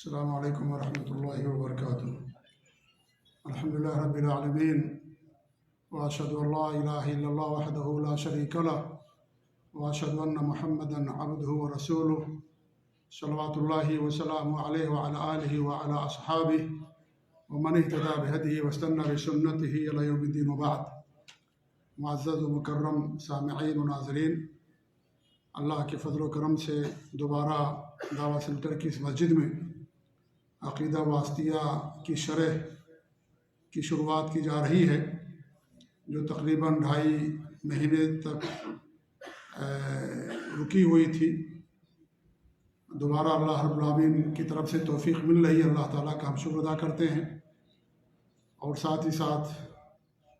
السلام علیکم ورحمۃ اللہ وبرکاتہ۔ الحمدللہ رب العالمین، واشہد ان لا الہ الا اللہ وحدہ لا شریک لہ، واشہد ان محمدا عبدہ ورسولہ، صلوات اللہ وسلامہ علیہ وعلی آلہ وعلی اصحابہ ومن اہتدی بہدیہ واستنى بسنتہ الی یوم الدین، وبعد۔ معزز و مکرم سامعین و ناظرین، اللہ کے فضل و کرم سے دوبارہ دعویٰ سینٹر کی اس مسجد میں عقیدہ واسطیہ کی شرح کی شروعات کی جا رہی ہے، جو تقریباً 2.5 مہینے تک رکی ہوئی تھی۔ دوبارہ اللہ رب العالمین کی طرف سے توفیق مل رہی ہے، اللہ تعالیٰ کا ہم شکر ادا کرتے ہیں، اور ساتھ ہی ساتھ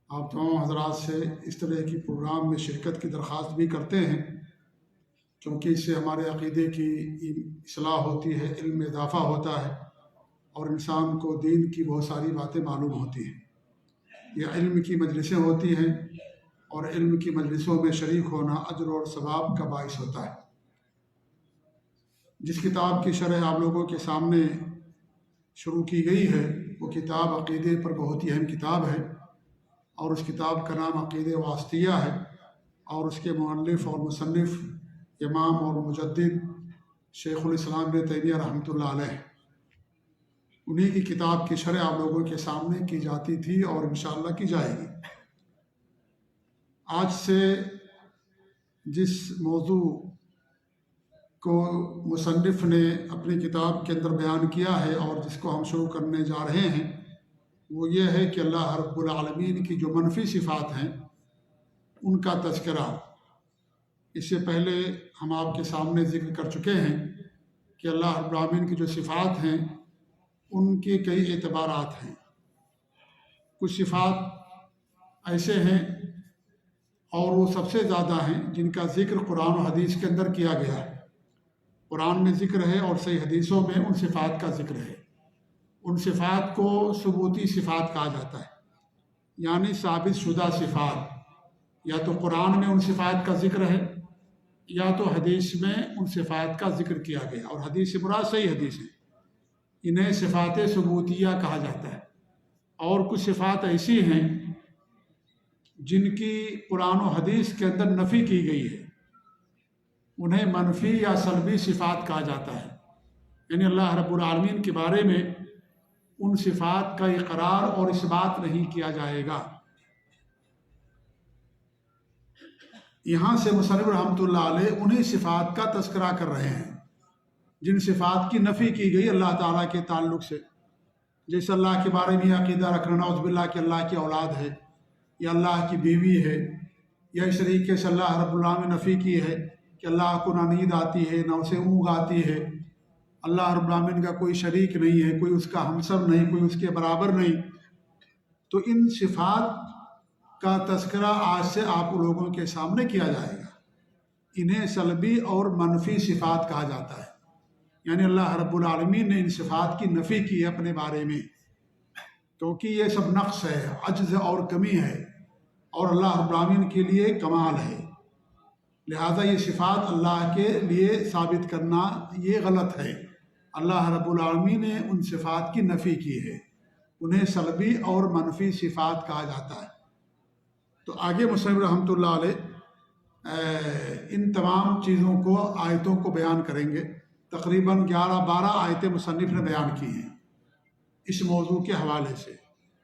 آپ تمام حضرات سے اس طرح کی پروگرام میں شرکت کی درخواست بھی کرتے ہیں، کیونکہ اس سے ہمارے عقیدے کی اصلاح ہوتی ہے، علم میں اضافہ ہوتا ہے، اور انسان کو دین کی بہت ساری باتیں معلوم ہوتی ہیں۔ یہ علم کی مجلسیں ہوتی ہیں، اور علم کی مجلسوں میں شریک ہونا اجر اور ثواب کا باعث ہوتا ہے۔ جس کتاب کی شرح آپ لوگوں کے سامنے شروع کی گئی ہے، وہ کتاب عقیدے پر بہت ہی اہم کتاب ہے، اور اس کتاب کا نام عقیدہ واسطیہ ہے، اور اس کے مؤلف اور مصنف امام اور مجدد شیخ الاسلام ابن تیمیہ رحمۃ اللہ علیہ، انہی کی کتاب کی شرح آپ لوگوں کے سامنے کی جاتی تھی اور انشاءاللہ کی جائے گی۔ آج سے جس موضوع کو مصنف نے اپنی کتاب کے اندر بیان کیا ہے اور جس کو ہم شروع کرنے جا رہے ہیں، وہ یہ ہے کہ اللہ رب العالمین کی جو منفی صفات ہیں ان کا تذکرہ۔ اس سے پہلے ہم آپ کے سامنے ذکر کر چکے ہیں کہ اللہ رب العالمین کی جو صفات ہیں ان کے کئی اعتبارات ہیں۔ کچھ صفات ایسے ہیں، اور وہ سب سے زیادہ ہیں، جن کا ذکر قرآن و حدیث کے اندر کیا گیا ہے۔ قرآن میں ذکر ہے اور صحیح حدیثوں میں ان صفات کا ذکر ہے۔ ان صفات کو ثبوتی صفات کہا جاتا ہے، یعنی ثابت شدہ صفات۔ یا تو قرآن میں ان صفات کا ذکر ہے، یا تو حدیث میں ان صفات کا ذکر کیا گیا، اور حدیث سے مراد صحیح حدیث ہے۔ انہیں صفات ثبوتیہ کہا جاتا ہے۔ اور کچھ صفات ایسی ہیں جن کی قرآن و حدیث کے اندر نفی کی گئی ہے، انہیں منفی یا سلبی صفات کہا جاتا ہے، یعنی اللہ رب العالمین کے بارے میں ان صفات کا اقرار اور اثبات نہیں کیا جائے گا۔ یہاں سے مصنف رحمۃ اللہ علیہ انہی صفات کا تذکرہ کر رہے ہیں جن صفات کی نفی کی گئی اللہ تعالیٰ کے تعلق سے، جیسے اللہ کے بارے میں عقیدہ رکھنا نعوذ باللہ کہ اللہ کی اولاد ہے، یا اللہ کی بیوی ہے، یا اس طریقے سے اللہ رب العالمین نے نفی کی ہے کہ اللہ کو نہ نیند آتی ہے، نہ اسے اونگ آتی ہے، اللہ رب العالمین کا کوئی شریک نہیں ہے، کوئی اس کا ہمسر نہیں، کوئی اس کے برابر نہیں۔ تو ان صفات کا تذکرہ آج سے آپ لوگوں کے سامنے کیا جائے گا۔ انہیں سلبی اور منفی صفات کہا جاتا ہے، یعنی اللہ رب العالمین نے ان صفات کی نفی کی ہے اپنے بارے میں، کیونکہ یہ سب نقص ہے، عجز اور کمی ہے، اور اللہ رب العالمین کے لیے کمال ہے۔ لہذا یہ صفات اللہ کے لیے ثابت کرنا یہ غلط ہے۔ اللہ رب العالمین نے ان صفات کی نفی کی ہے، انہیں سلبی اور منفی صفات کہا جاتا ہے۔ تو آگے مصنف رحمۃ اللہ علیہ ان تمام چیزوں کو، آیتوں کو بیان کریں گے۔ تقریباً 11-12 آیتیں مصنف نے بیان کی ہیں اس موضوع کے حوالے سے۔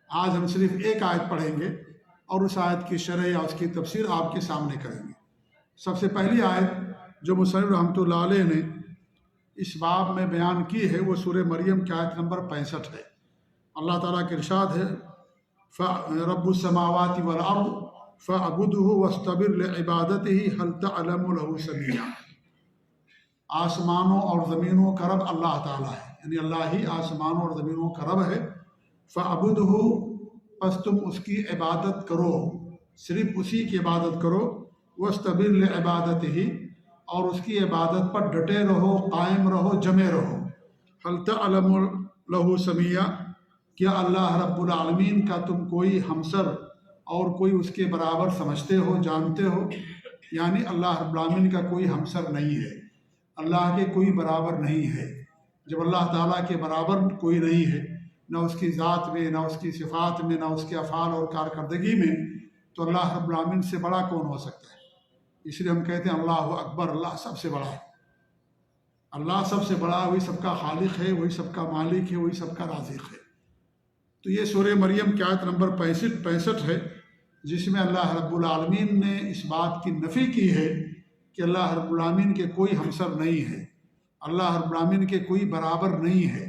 آج ہم صرف ایک آیت پڑھیں گے اور اس آیت کی شرح یا اس کی تفسیر آپ کے سامنے کریں گے۔ سب سے پہلی آیت جو مصنف رحمۃ اللہ علیہ نے اس باب میں بیان کی ہے، وہ سورہ مریم کی آیت نمبر 65 ہے۔ اللہ تعالیٰ کے ارشاد ہے، رب السماوات والارض فاعبدہ واصطبر لعبادتہ هل تعلم له سمیعا۔ آسمانوں اور زمینوں کا رب اللہ تعالیٰ ہے، یعنی اللہ ہی آسمانوں اور زمینوں کا رب ہے۔ فاعبدہ، پس تم اس کی عبادت کرو، صرف اسی کی عبادت کرو۔ واصطبر لعبادتہ، اور اس کی عبادت پر ڈٹے رہو، قائم رہو، جمے رہو۔ هل تعلم له سمیعا، کیا اللہ رب العالمین کا تم کوئی ہمسر اور کوئی اس کے برابر سمجھتے ہو، جانتے ہو؟ یعنی اللہ رب العالمین کا کوئی ہمسر نہیں ہے، اللہ کے کوئی برابر نہیں ہے۔ جب اللہ تعالیٰ کے برابر کوئی نہیں ہے، نہ اس کی ذات میں، نہ اس کی صفات میں، نہ اس کے افعال اور کارکردگی میں، تو اللہ رب العالمین سے بڑا کون ہو سکتا ہے؟ اس لیے ہم کہتے ہیں اللہ اکبر، اللہ سب سے بڑا ہے، اللہ سب سے بڑا، وہی سب کا خالق ہے، وہی سب کا مالک ہے، وہی سب کا رازق ہے۔ تو یہ سورہ مریم کی آیت نمبر 65 ہے، جس میں اللہ رب العالمین نے اس بات کی نفی کی ہے کہ اللہ رب العالمین کے کوئی ہمسر نہیں ہے، اللہ رب العالمین کے کوئی برابر نہیں ہے۔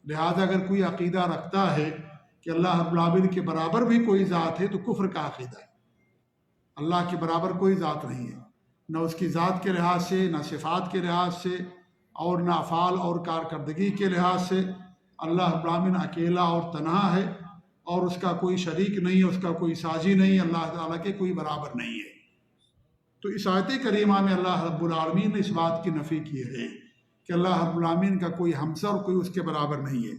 لہذا اگر کوئی عقیدہ رکھتا ہے کہ اللہ رب العالمین کے برابر بھی کوئی ذات ہے تو کفر کا عقیدہ ہے۔ اللہ کے برابر کوئی ذات نہیں ہے، نہ اس کی ذات کے لحاظ سے، نہ صفات کے لحاظ سے، اور نہ افعال اور کارکردگی کے لحاظ سے۔ اللہ رب العالمین اکیلا اور تنہا ہے، اور اس کا کوئی شریک نہیں ہے، اس کا کوئی ساجی نہیں، اللہ تعالیٰ کے کوئی برابر نہیں ہے۔ تو اس آیت کریمہ میں اللہ رب العالمین نے اس بات کی نفی کی ہے کہ اللہ رب العالمین کا کوئی ہمسر اور کوئی اس کے برابر نہیں ہے۔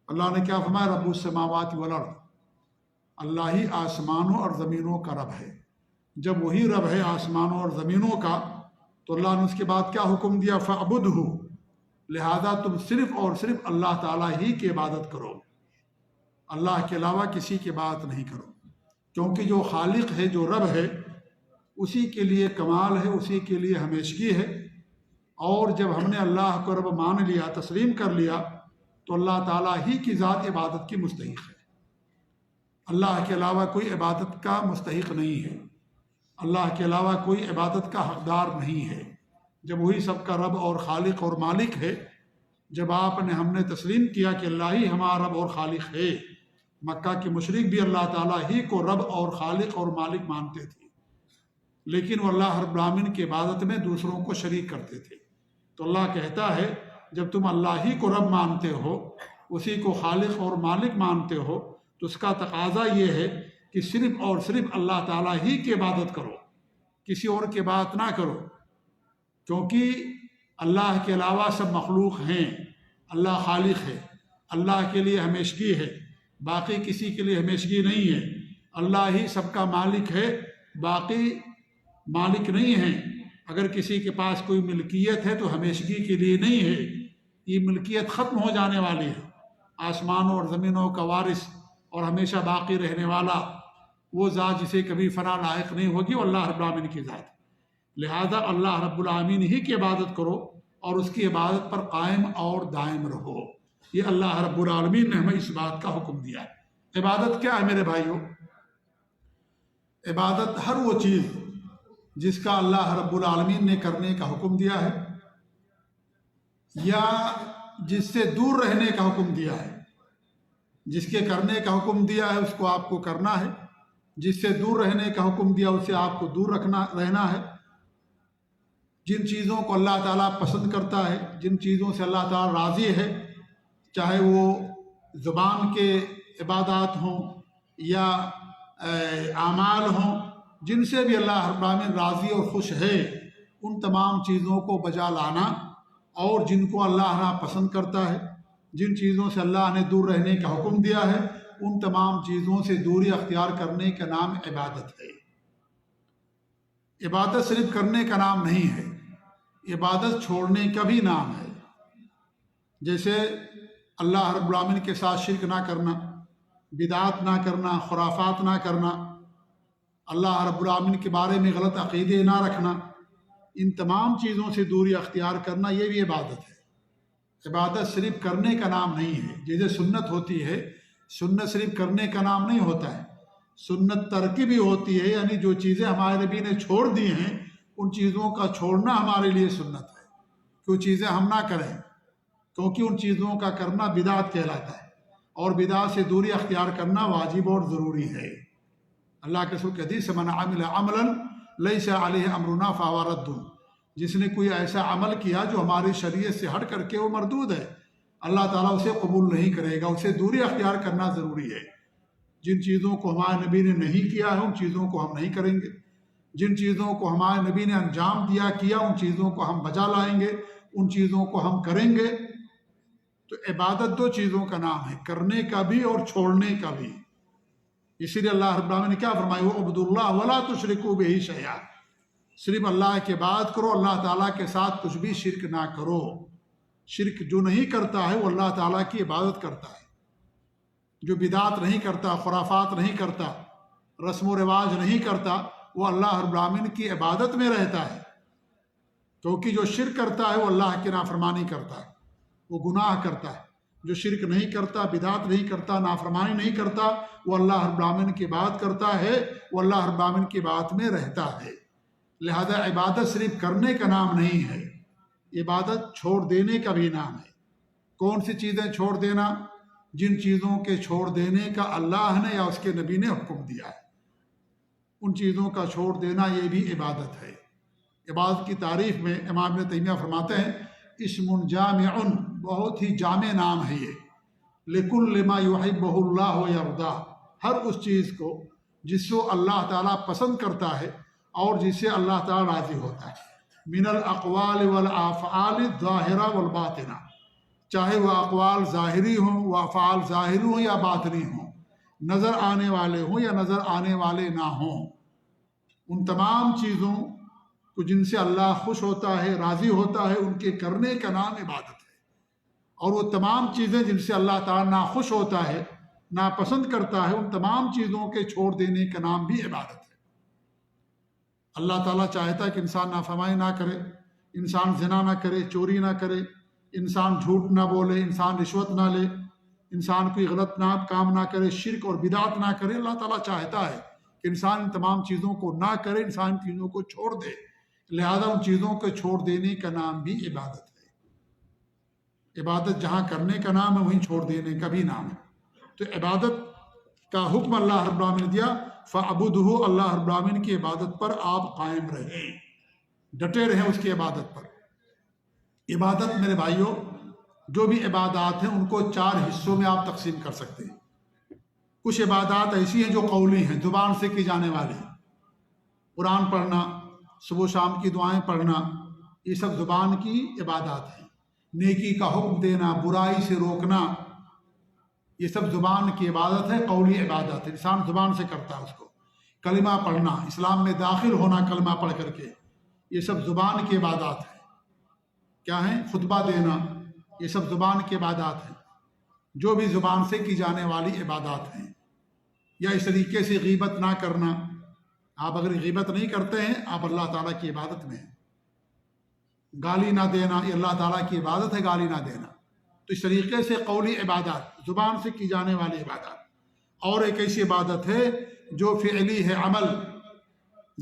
اللہ نے کیا فرمایا؟ رب السماوات والارض، اللہ ہی آسمانوں اور زمینوں کا رب ہے۔ جب وہی رب ہے آسمانوں اور زمینوں کا، تو اللہ نے اس کے بعد کیا حکم دیا؟ فَعْبُدْهُ، لہذا تم صرف اور صرف اللہ تعالیٰ ہی کی عبادت کرو، اللہ کے علاوہ کسی کی عبادت نہیں کرو، کیونکہ جو خالق ہے، جو رب ہے، اسی کے لیے کمال ہے، اسی کے لیے ہمیشگی ہے۔ اور جب ہم نے اللہ کو رب مان لیا، تسلیم کر لیا، تو اللہ تعالیٰ ہی کی ذات عبادت کی مستحق ہے، اللہ کے علاوہ کوئی عبادت کا مستحق نہیں ہے، اللہ کے علاوہ کوئی عبادت کا حقدار نہیں ہے۔ جب وہی سب کا رب اور خالق اور مالک ہے، جب ہم نے تسلیم کیا کہ اللہ ہی ہمارا رب اور خالق ہے۔ مکہ کے مشرک بھی اللہ تعالیٰ ہی کو رب اور خالق اور مالک مانتے تھے، لیکن وہ اللہ رب العالمین کی عبادت میں دوسروں کو شریک کرتے تھے۔ تو اللہ کہتا ہے جب تم اللہ ہی کو رب مانتے ہو، اسی کو خالق اور مالک مانتے ہو، تو اس کا تقاضا یہ ہے کہ صرف اور صرف اللہ تعالیٰ ہی کی عبادت کرو، کسی اور کی عبادت نہ کرو، کیونکہ اللہ کے علاوہ سب مخلوق ہیں، اللہ خالق ہے، اللہ کے لیے ہمیشگی ہے، باقی کسی کے لیے ہمیشگی نہیں ہے۔ اللہ ہی سب کا مالک ہے، باقی مالک نہیں ہیں۔ اگر کسی کے پاس کوئی ملکیت ہے تو ہمیشگی کے لیے نہیں ہے، یہ ملکیت ختم ہو جانے والی ہے۔ آسمانوں اور زمینوں کا وارث اور ہمیشہ باقی رہنے والا وہ ذات جسے کبھی فنا لاحق نہیں ہوگی، وہ اللہ رب العالمین کی ذات ہے۔ لہذا اللہ رب العالمین ہی کی عبادت کرو اور اس کی عبادت پر قائم اور دائم رہو۔ یہ اللہ رب العالمین نے ہمیں اس بات کا حکم دیا ہے۔ عبادت کیا ہے میرے بھائیوں؟ عبادت ہر وہ چیز جس کا اللہ رب العالمین نے کرنے کا حکم دیا ہے، یا جس سے دور رہنے کا حکم دیا ہے۔ جس کے کرنے کا حکم دیا ہے اس کو آپ کو کرنا ہے، جس سے دور رہنے کا حکم دیا اسے آپ کو دور رہنا ہے۔ جن چیزوں کو اللہ تعالیٰ پسند کرتا ہے، جن چیزوں سے اللہ تعالیٰ راضی ہے، چاہے وہ زبان کے عبادات ہوں یا اعمال ہوں، جن سے بھی اللہ رب العالمین راضی اور خوش ہے، ان تمام چیزوں کو بجا لانا، اور جن کو اللہ پسند کرتا ہے، جن چیزوں سے اللہ نے دور رہنے کا حکم دیا ہے، ان تمام چیزوں سے دوری اختیار کرنے کا نام عبادت ہے۔ عبادت صرف کرنے کا نام نہیں ہے، عبادت چھوڑنے کا بھی نام ہے۔ جیسے اللہ رب العالمین کے ساتھ شرک نہ کرنا، بدعات نہ کرنا، خرافات نہ کرنا، اللہ رب العالمین کے بارے میں غلط عقیدے نہ رکھنا، ان تمام چیزوں سے دوری اختیار کرنا، یہ بھی عبادت ہے۔ عبادت صرف کرنے کا نام نہیں ہے۔ جیسے سنت ہوتی ہے، سنت صرف کرنے کا نام نہیں ہوتا ہے، سنت ترکی بھی ہوتی ہے، یعنی جو چیزیں ہمارے نبی نے چھوڑ دی ہیں ان چیزوں کا چھوڑنا ہمارے لیے سنت ہے، کہ وہ چیزیں ہم نہ کریں، کیونکہ ان چیزوں کا کرنا بدعت کہلاتا ہے، اور بدعت سے دوری اختیار کرنا واجب اور ضروری ہے۔ اللہ کے رسول کی حدیث من عمل عملا لیس علیہ امرنا فہو رد، جس نے کوئی ایسا عمل کیا جو ہماری شریعت سے ہٹ کر کے وہ مردود ہے، اللہ تعالیٰ اسے قبول نہیں کرے گا، اسے دوری اختیار کرنا ضروری ہے۔ جن چیزوں کو ہمارے نبی نے نہیں کیا ہے ان چیزوں کو ہم نہیں کریں گے، جن چیزوں کو ہمارے نبی نے انجام کیا ان چیزوں کو ہم بجا لائیں گے، ان چیزوں کو ہم کریں گے۔ تو عبادت دو چیزوں کا نام ہے، کرنے کا بھی اور چھوڑنے کا بھی۔ اسی لیے اللہ رب العالمین نے کیا فرمایا؟ وَاعْبُدُوا اللَّهَ وَلَا تُشْرِكُوا بِهِ شَيْئًا، صرف اللہ کی عبادت کرو، اللہ تعالیٰ کے ساتھ کچھ بھی شرک نہ کرو۔ شرک جو نہیں کرتا ہے وہ اللہ تعالیٰ کی عبادت کرتا ہے، جو بدعت نہیں کرتا، خرافات نہیں کرتا، رسم و رواج نہیں کرتا، وہ اللہ رب العالمین کی عبادت میں رہتا ہے۔ کیونکہ جو شرک کرتا ہے وہ اللہ کی نافرمانی کرتا ہے، وہ گناہ کرتا ہے۔ جو شرک نہیں کرتا، بدعت نہیں کرتا، نافرمانی نہیں کرتا، وہ اللہ رب العالمین کی عبادت کرتا ہے، وہ اللہ رب العالمین کی عبادت میں رہتا ہے۔ لہذا عبادت صرف کرنے کا نام نہیں ہے، عبادت چھوڑ دینے کا بھی نام ہے۔ کون سی چیزیں چھوڑ دینا؟ جن چیزوں کے چھوڑ دینے کا اللہ نے یا اس کے نبی نے حکم دیا ہے، ان چیزوں کا چھوڑ دینا یہ بھی عبادت ہے۔ عبادت کی تعریف میں امام ابن تیمیہ فرماتے ہیں اسم جامع، بہت ہی جامع نام ہے یہ، لکل ما یحبہ اللہ ویرضا، ہر اس چیز کو جس کو اللہ تعالیٰ پسند کرتا ہے اور جس سے اللہ تعالیٰ راضی ہوتا ہے، من الاقوال والافعال الظاہرہ والباطنہ، چاہے وہ اقوال ظاہری ہوں، وہ افعال ظاہری ہوں یا باطنی ہوں، نظر آنے والے ہوں یا نظر آنے والے نہ ہوں، ان تمام چیزوں کو جن سے اللہ خوش ہوتا ہے، راضی ہوتا ہے، ان کے کرنے کا نام عبادت ہے۔ اور وہ تمام چیزیں جن سے اللہ تعالیٰ ناخوش ہوتا ہے، ناپسند کرتا ہے، ان تمام چیزوں کے چھوڑ دینے کا نام بھی عبادت ہے۔ اللہ تعالیٰ چاہتا ہے کہ انسان نافرمانی نہ کرے، انسان زنا نہ کرے، چوری نہ کرے، انسان جھوٹ نہ بولے، انسان رشوت نہ لے، انسان کوئی غلط کام نہ کرے، شرک اور بدعت نہ کرے۔ اللہ تعالیٰ چاہتا ہے کہ انسان ان تمام چیزوں کو نہ کرے، انسان ان چیزوں کو چھوڑ دے۔ لہذا ان چیزوں کو چھوڑ دینے کا نام بھی عبادت ہے۔ عبادت جہاں کرنے کا نام ہے وہیں چھوڑ دینے کا بھی نام ہے۔ تو عبادت کا حکم اللہ رب العالمین نے دیا، فَعْبُدْهُ، اللہ رب العالمین کی عبادت پر آپ قائم رہیں، ڈٹے رہیں اس کی عبادت پر۔ عبادت میرے بھائیوں، جو بھی عبادات ہیں ان کو 4 حصوں میں آپ تقسیم کر سکتے ہیں۔ کچھ عبادات ایسی ہیں جو قولی ہیں، زبان سے کی جانے والی، قرآن پڑھنا، صبح و شام کی دعائیں پڑھنا، یہ سب زبان کی عبادات ہیں۔ نیکی کا حکم دینا، برائی سے روکنا، یہ سب زبان کی عبادت ہے، قولی عبادت ہے، انسان زبان سے کرتا ہے اس کو۔ کلمہ پڑھنا، اسلام میں داخل ہونا کلمہ پڑھ کر کے، یہ سب زبان کی عبادات ہے۔ کیا ہیں؟ خطبہ دینا، یہ سب زبان کی عبادات ہیں، جو بھی زبان سے کی جانے والی عبادات ہیں۔ یا اس طریقے سے غیبت نہ کرنا، آپ اگر غیبت نہیں کرتے ہیں آپ اللہ تعالیٰ کی عبادت میں ہیں۔ گالی نہ دینا، یہ اللہ تعالیٰ کی عبادت ہے، گالی نہ دینا۔ تو اس طریقے سے قولی عبادات، زبان سے کی جانے والی عبادات۔ اور ایک ایسی عبادت ہے جو فعلی ہے، عمل،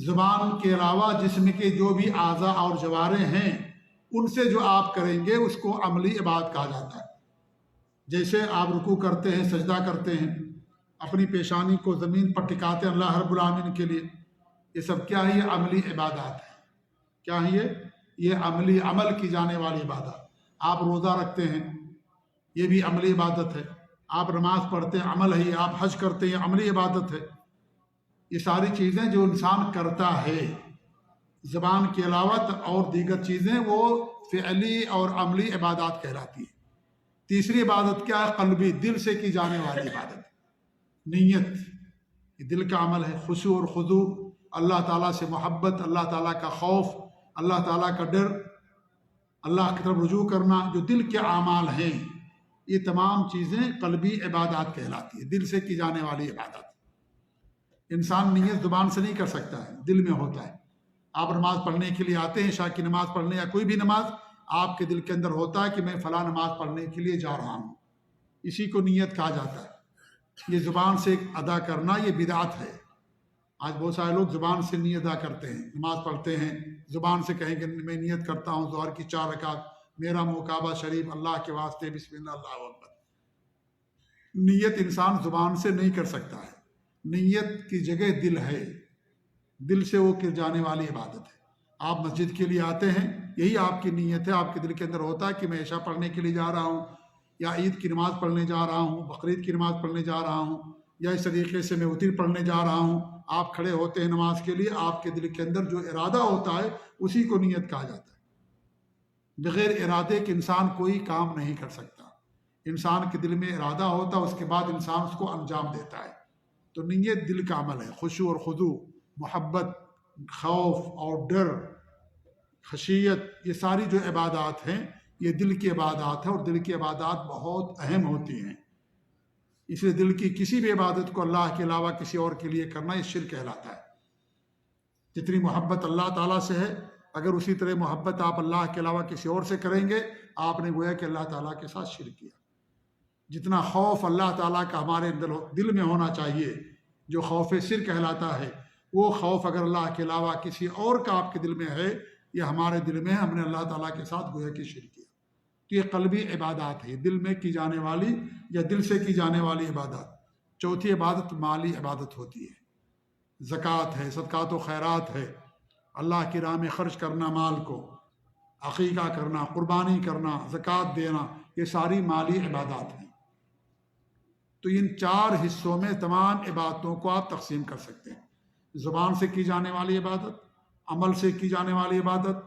زبان کے علاوہ جسم کے جو بھی اعضاء اور جوارح ہیں ان سے جو آپ کریں گے اس کو عملی عبادت کہا جاتا ہے۔ جیسے آپ رکوع کرتے ہیں، سجدہ کرتے ہیں، اپنی پیشانی کو زمین پر ٹکاتے ہیں اللہ رب العالمین کے لیے، یہ سب کیا ہے؟ یہ عملی عبادات ہے۔ کیا ہے یہ عملی، عمل کی جانے والی عبادت۔ آپ روزہ رکھتے ہیں، یہ بھی عملی عبادت ہے۔ آپ نماز پڑھتے ہیں، عمل ہے۔ آپ حج کرتے ہیں، عملی عبادت ہے۔ یہ ساری چیزیں جو انسان کرتا ہے زبان کے علاوہ اور دیگر چیزیں، وہ فعلی اور عملی عبادات کہلاتی ہیں۔ تیسری عبادت کیا ہے؟ قلبی، دل سے کی جانے والی عبادت، نیت، یہ دل کا عمل ہے۔ خشوع اور خضوع، اللہ تعالیٰ سے محبت، اللہ تعالیٰ کا خوف، اللہ تعالیٰ کا ڈر، اللہ کی طرف رجوع کرنا، جو دل کے اعمال ہیں، یہ تمام چیزیں قلبی عبادات کہلاتی ہیں، دل سے کی جانے والی عبادت۔ انسان نیت زبان سے نہیں کر سکتا ہے، دل میں ہوتا ہے۔ آپ نماز پڑھنے کے لیے آتے ہیں، عشاء کی نماز پڑھنے یا کوئی بھی نماز، آپ کے دل کے اندر ہوتا ہے کہ میں فلاں نماز پڑھنے کے لیے جا رہا ہوں، اسی کو نیت کہا جاتا ہے۔ یہ زبان سے ادا کرنا یہ بدعت ہے۔ آج بہت سارے لوگ زبان سے نیت ادا کرتے ہیں، نماز پڑھتے ہیں، زبان سے کہیں کہ میں نیت کرتا ہوں ظہر کی 4 رکعت، میرا مقابہ شریف اللہ کے واسطے، بسم اللہ، اللہ اکبر۔ نیت انسان زبان سے نہیں کر سکتا ہے، نیت کی جگہ دل ہے، دل سے وہ کی جانے والی عبادت ہے۔ آپ مسجد کے لیے آتے ہیں، یہی آپ کی نیت ہے، آپ کے دل کے اندر ہوتا ہے کہ میں عشاء پڑھنے کے لیے جا رہا ہوں، یا عید کی نماز پڑھنے جا رہا ہوں، بقرعید کی نماز پڑھنے جا رہا ہوں، یا اس طریقے سے میں وتر پڑھنے جا رہا ہوں۔ آپ کھڑے ہوتے ہیں نماز کے لیے، آپ کے دل کے اندر جو ارادہ ہوتا ہے اسی کو نیت کہا جاتا ہے۔ بغیر ارادے کے انسان کوئی کام نہیں کر سکتا۔ انسان کے دل میں ارادہ ہوتا ہے، اس کے بعد انسان اس کو انجام دیتا ہے۔ تو نیت دل کا عمل ہے۔ خشوع اور خضوع، محبت، خوف اور ڈر، خشیت، یہ ساری جو عبادات ہیں یہ دل کی عبادات ہے، اور دل کی عبادات بہت اہم ہوتی ہیں۔ اس لیے دل کی کسی بھی عبادت کو اللہ کے علاوہ کسی اور کے لیے کرنا یہ شرک کہلاتا ہے۔ جتنی محبت اللہ تعالیٰ سے ہے، اگر اسی طرح محبت آپ اللہ کے علاوہ کسی اور سے کریں گے، آپ نے گویا کہ اللہ تعالیٰ کے ساتھ شرک کیا۔ جتنا خوف اللہ تعالیٰ کا ہمارے دل میں ہونا چاہیے، جو خوف شرک کہلاتا ہے، وہ خوف اگر اللہ کے علاوہ کسی اور کا آپ کے دل میں ہے یا ہمارے دل میں ہے، ہم نے اللہ تعالیٰ کے ساتھ گویا کہ شرک کیا۔ تو یہ قلبی عبادات ہے، دل میں کی جانے والی یا دل سے کی جانے والی عبادات۔ چوتھی عبادت مالی عبادت ہوتی ہے، زکوٰۃ ہے، صدقات و خیرات ہے، اللہ کی راہ میں خرچ کرنا مال کو، عقیقہ کرنا، قربانی کرنا، زکوٰۃ دینا، یہ ساری مالی عبادات ہیں۔ تو ان 4 حصوں میں تمام عبادتوں کو آپ تقسیم کر سکتے ہیں: زبان سے کی جانے والی عبادت، عمل سے کی جانے والی عبادت،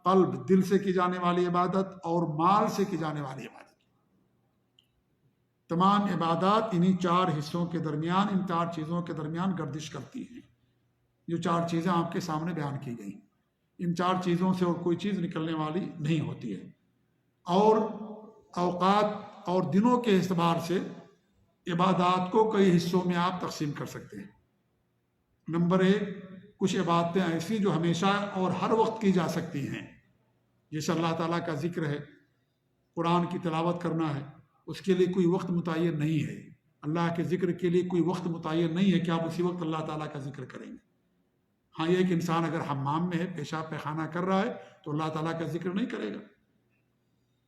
قلب دل سے کی جانے والی عبادت، اور مال سے کی جانے والی عبادت۔ تمام عبادات انہی 4 حصوں کے درمیان، ان 4 چیزوں کے درمیان گردش کرتی ہیں۔ جو 4 چیزیں آپ کے سامنے بیان کی گئی، ان 4 چیزوں سے اور کوئی چیز نکلنے والی نہیں ہوتی ہے۔ اور اوقات اور دنوں کے اعتبار سے عبادات کو کئی حصوں میں آپ تقسیم کر سکتے ہیں۔ نمبر 1، کچھ عبادتیں ایسی جو ہمیشہ اور ہر وقت کی جا سکتی ہیں، جیسے اللہ تعالیٰ کا ذکر ہے، قرآن کی تلاوت کرنا ہے، اس کے لیے کوئی وقت متعین نہیں ہے۔ اللہ کے ذکر کے لیے کوئی وقت متعین نہیں ہے کہ آپ اسی وقت اللہ تعالیٰ کا ذکر کریں گے۔ ہاں، یہ کہ انسان اگر حمام میں ہے، پیشاب پیخانہ کر رہا ہے، تو اللہ تعالیٰ کا ذکر نہیں کرے گا۔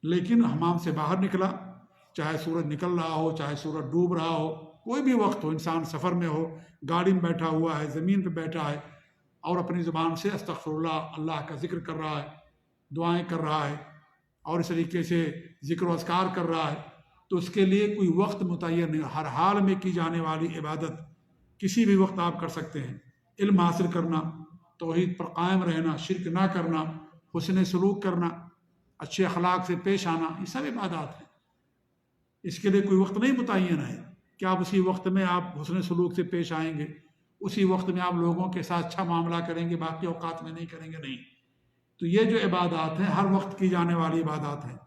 لیکن حمام سے باہر نکلا، چاہے سورج نکل رہا ہو، چاہے سورج ڈوب رہا ہو، کوئی بھی وقت ہو، انسان سفر میں ہو، گاڑی میں بیٹھا ہوا ہے، زمین پہ بیٹھا ہے، اور اپنی زبان سے استغفر اللہ، اللہ کا ذکر کر رہا ہے، دعائیں کر رہا ہے، اور اس طریقے سے ذکر و اذکار کر رہا ہے، تو اس کے لیے کوئی وقت متعین نہیں۔ ہر حال میں کی جانے والی عبادت کسی بھی وقت آپ کر سکتے ہیں۔ علم حاصل کرنا، توحید پر قائم رہنا، شرک نہ کرنا، حسن سلوک کرنا، اچھے اخلاق سے پیش آنا، یہ سب عبادات ہیں۔ اس کے لیے کوئی وقت نہیں متعین ہے کہ آپ اسی وقت میں آپ حسن سلوک سے پیش آئیں گے، اسی وقت میں آپ لوگوں کے ساتھ اچھا معاملہ کریں گے، باقی اوقات میں نہیں کریں گے، نہیں۔ تو یہ جو عبادات ہیں ہر وقت کی جانے والی عبادات ہیں۔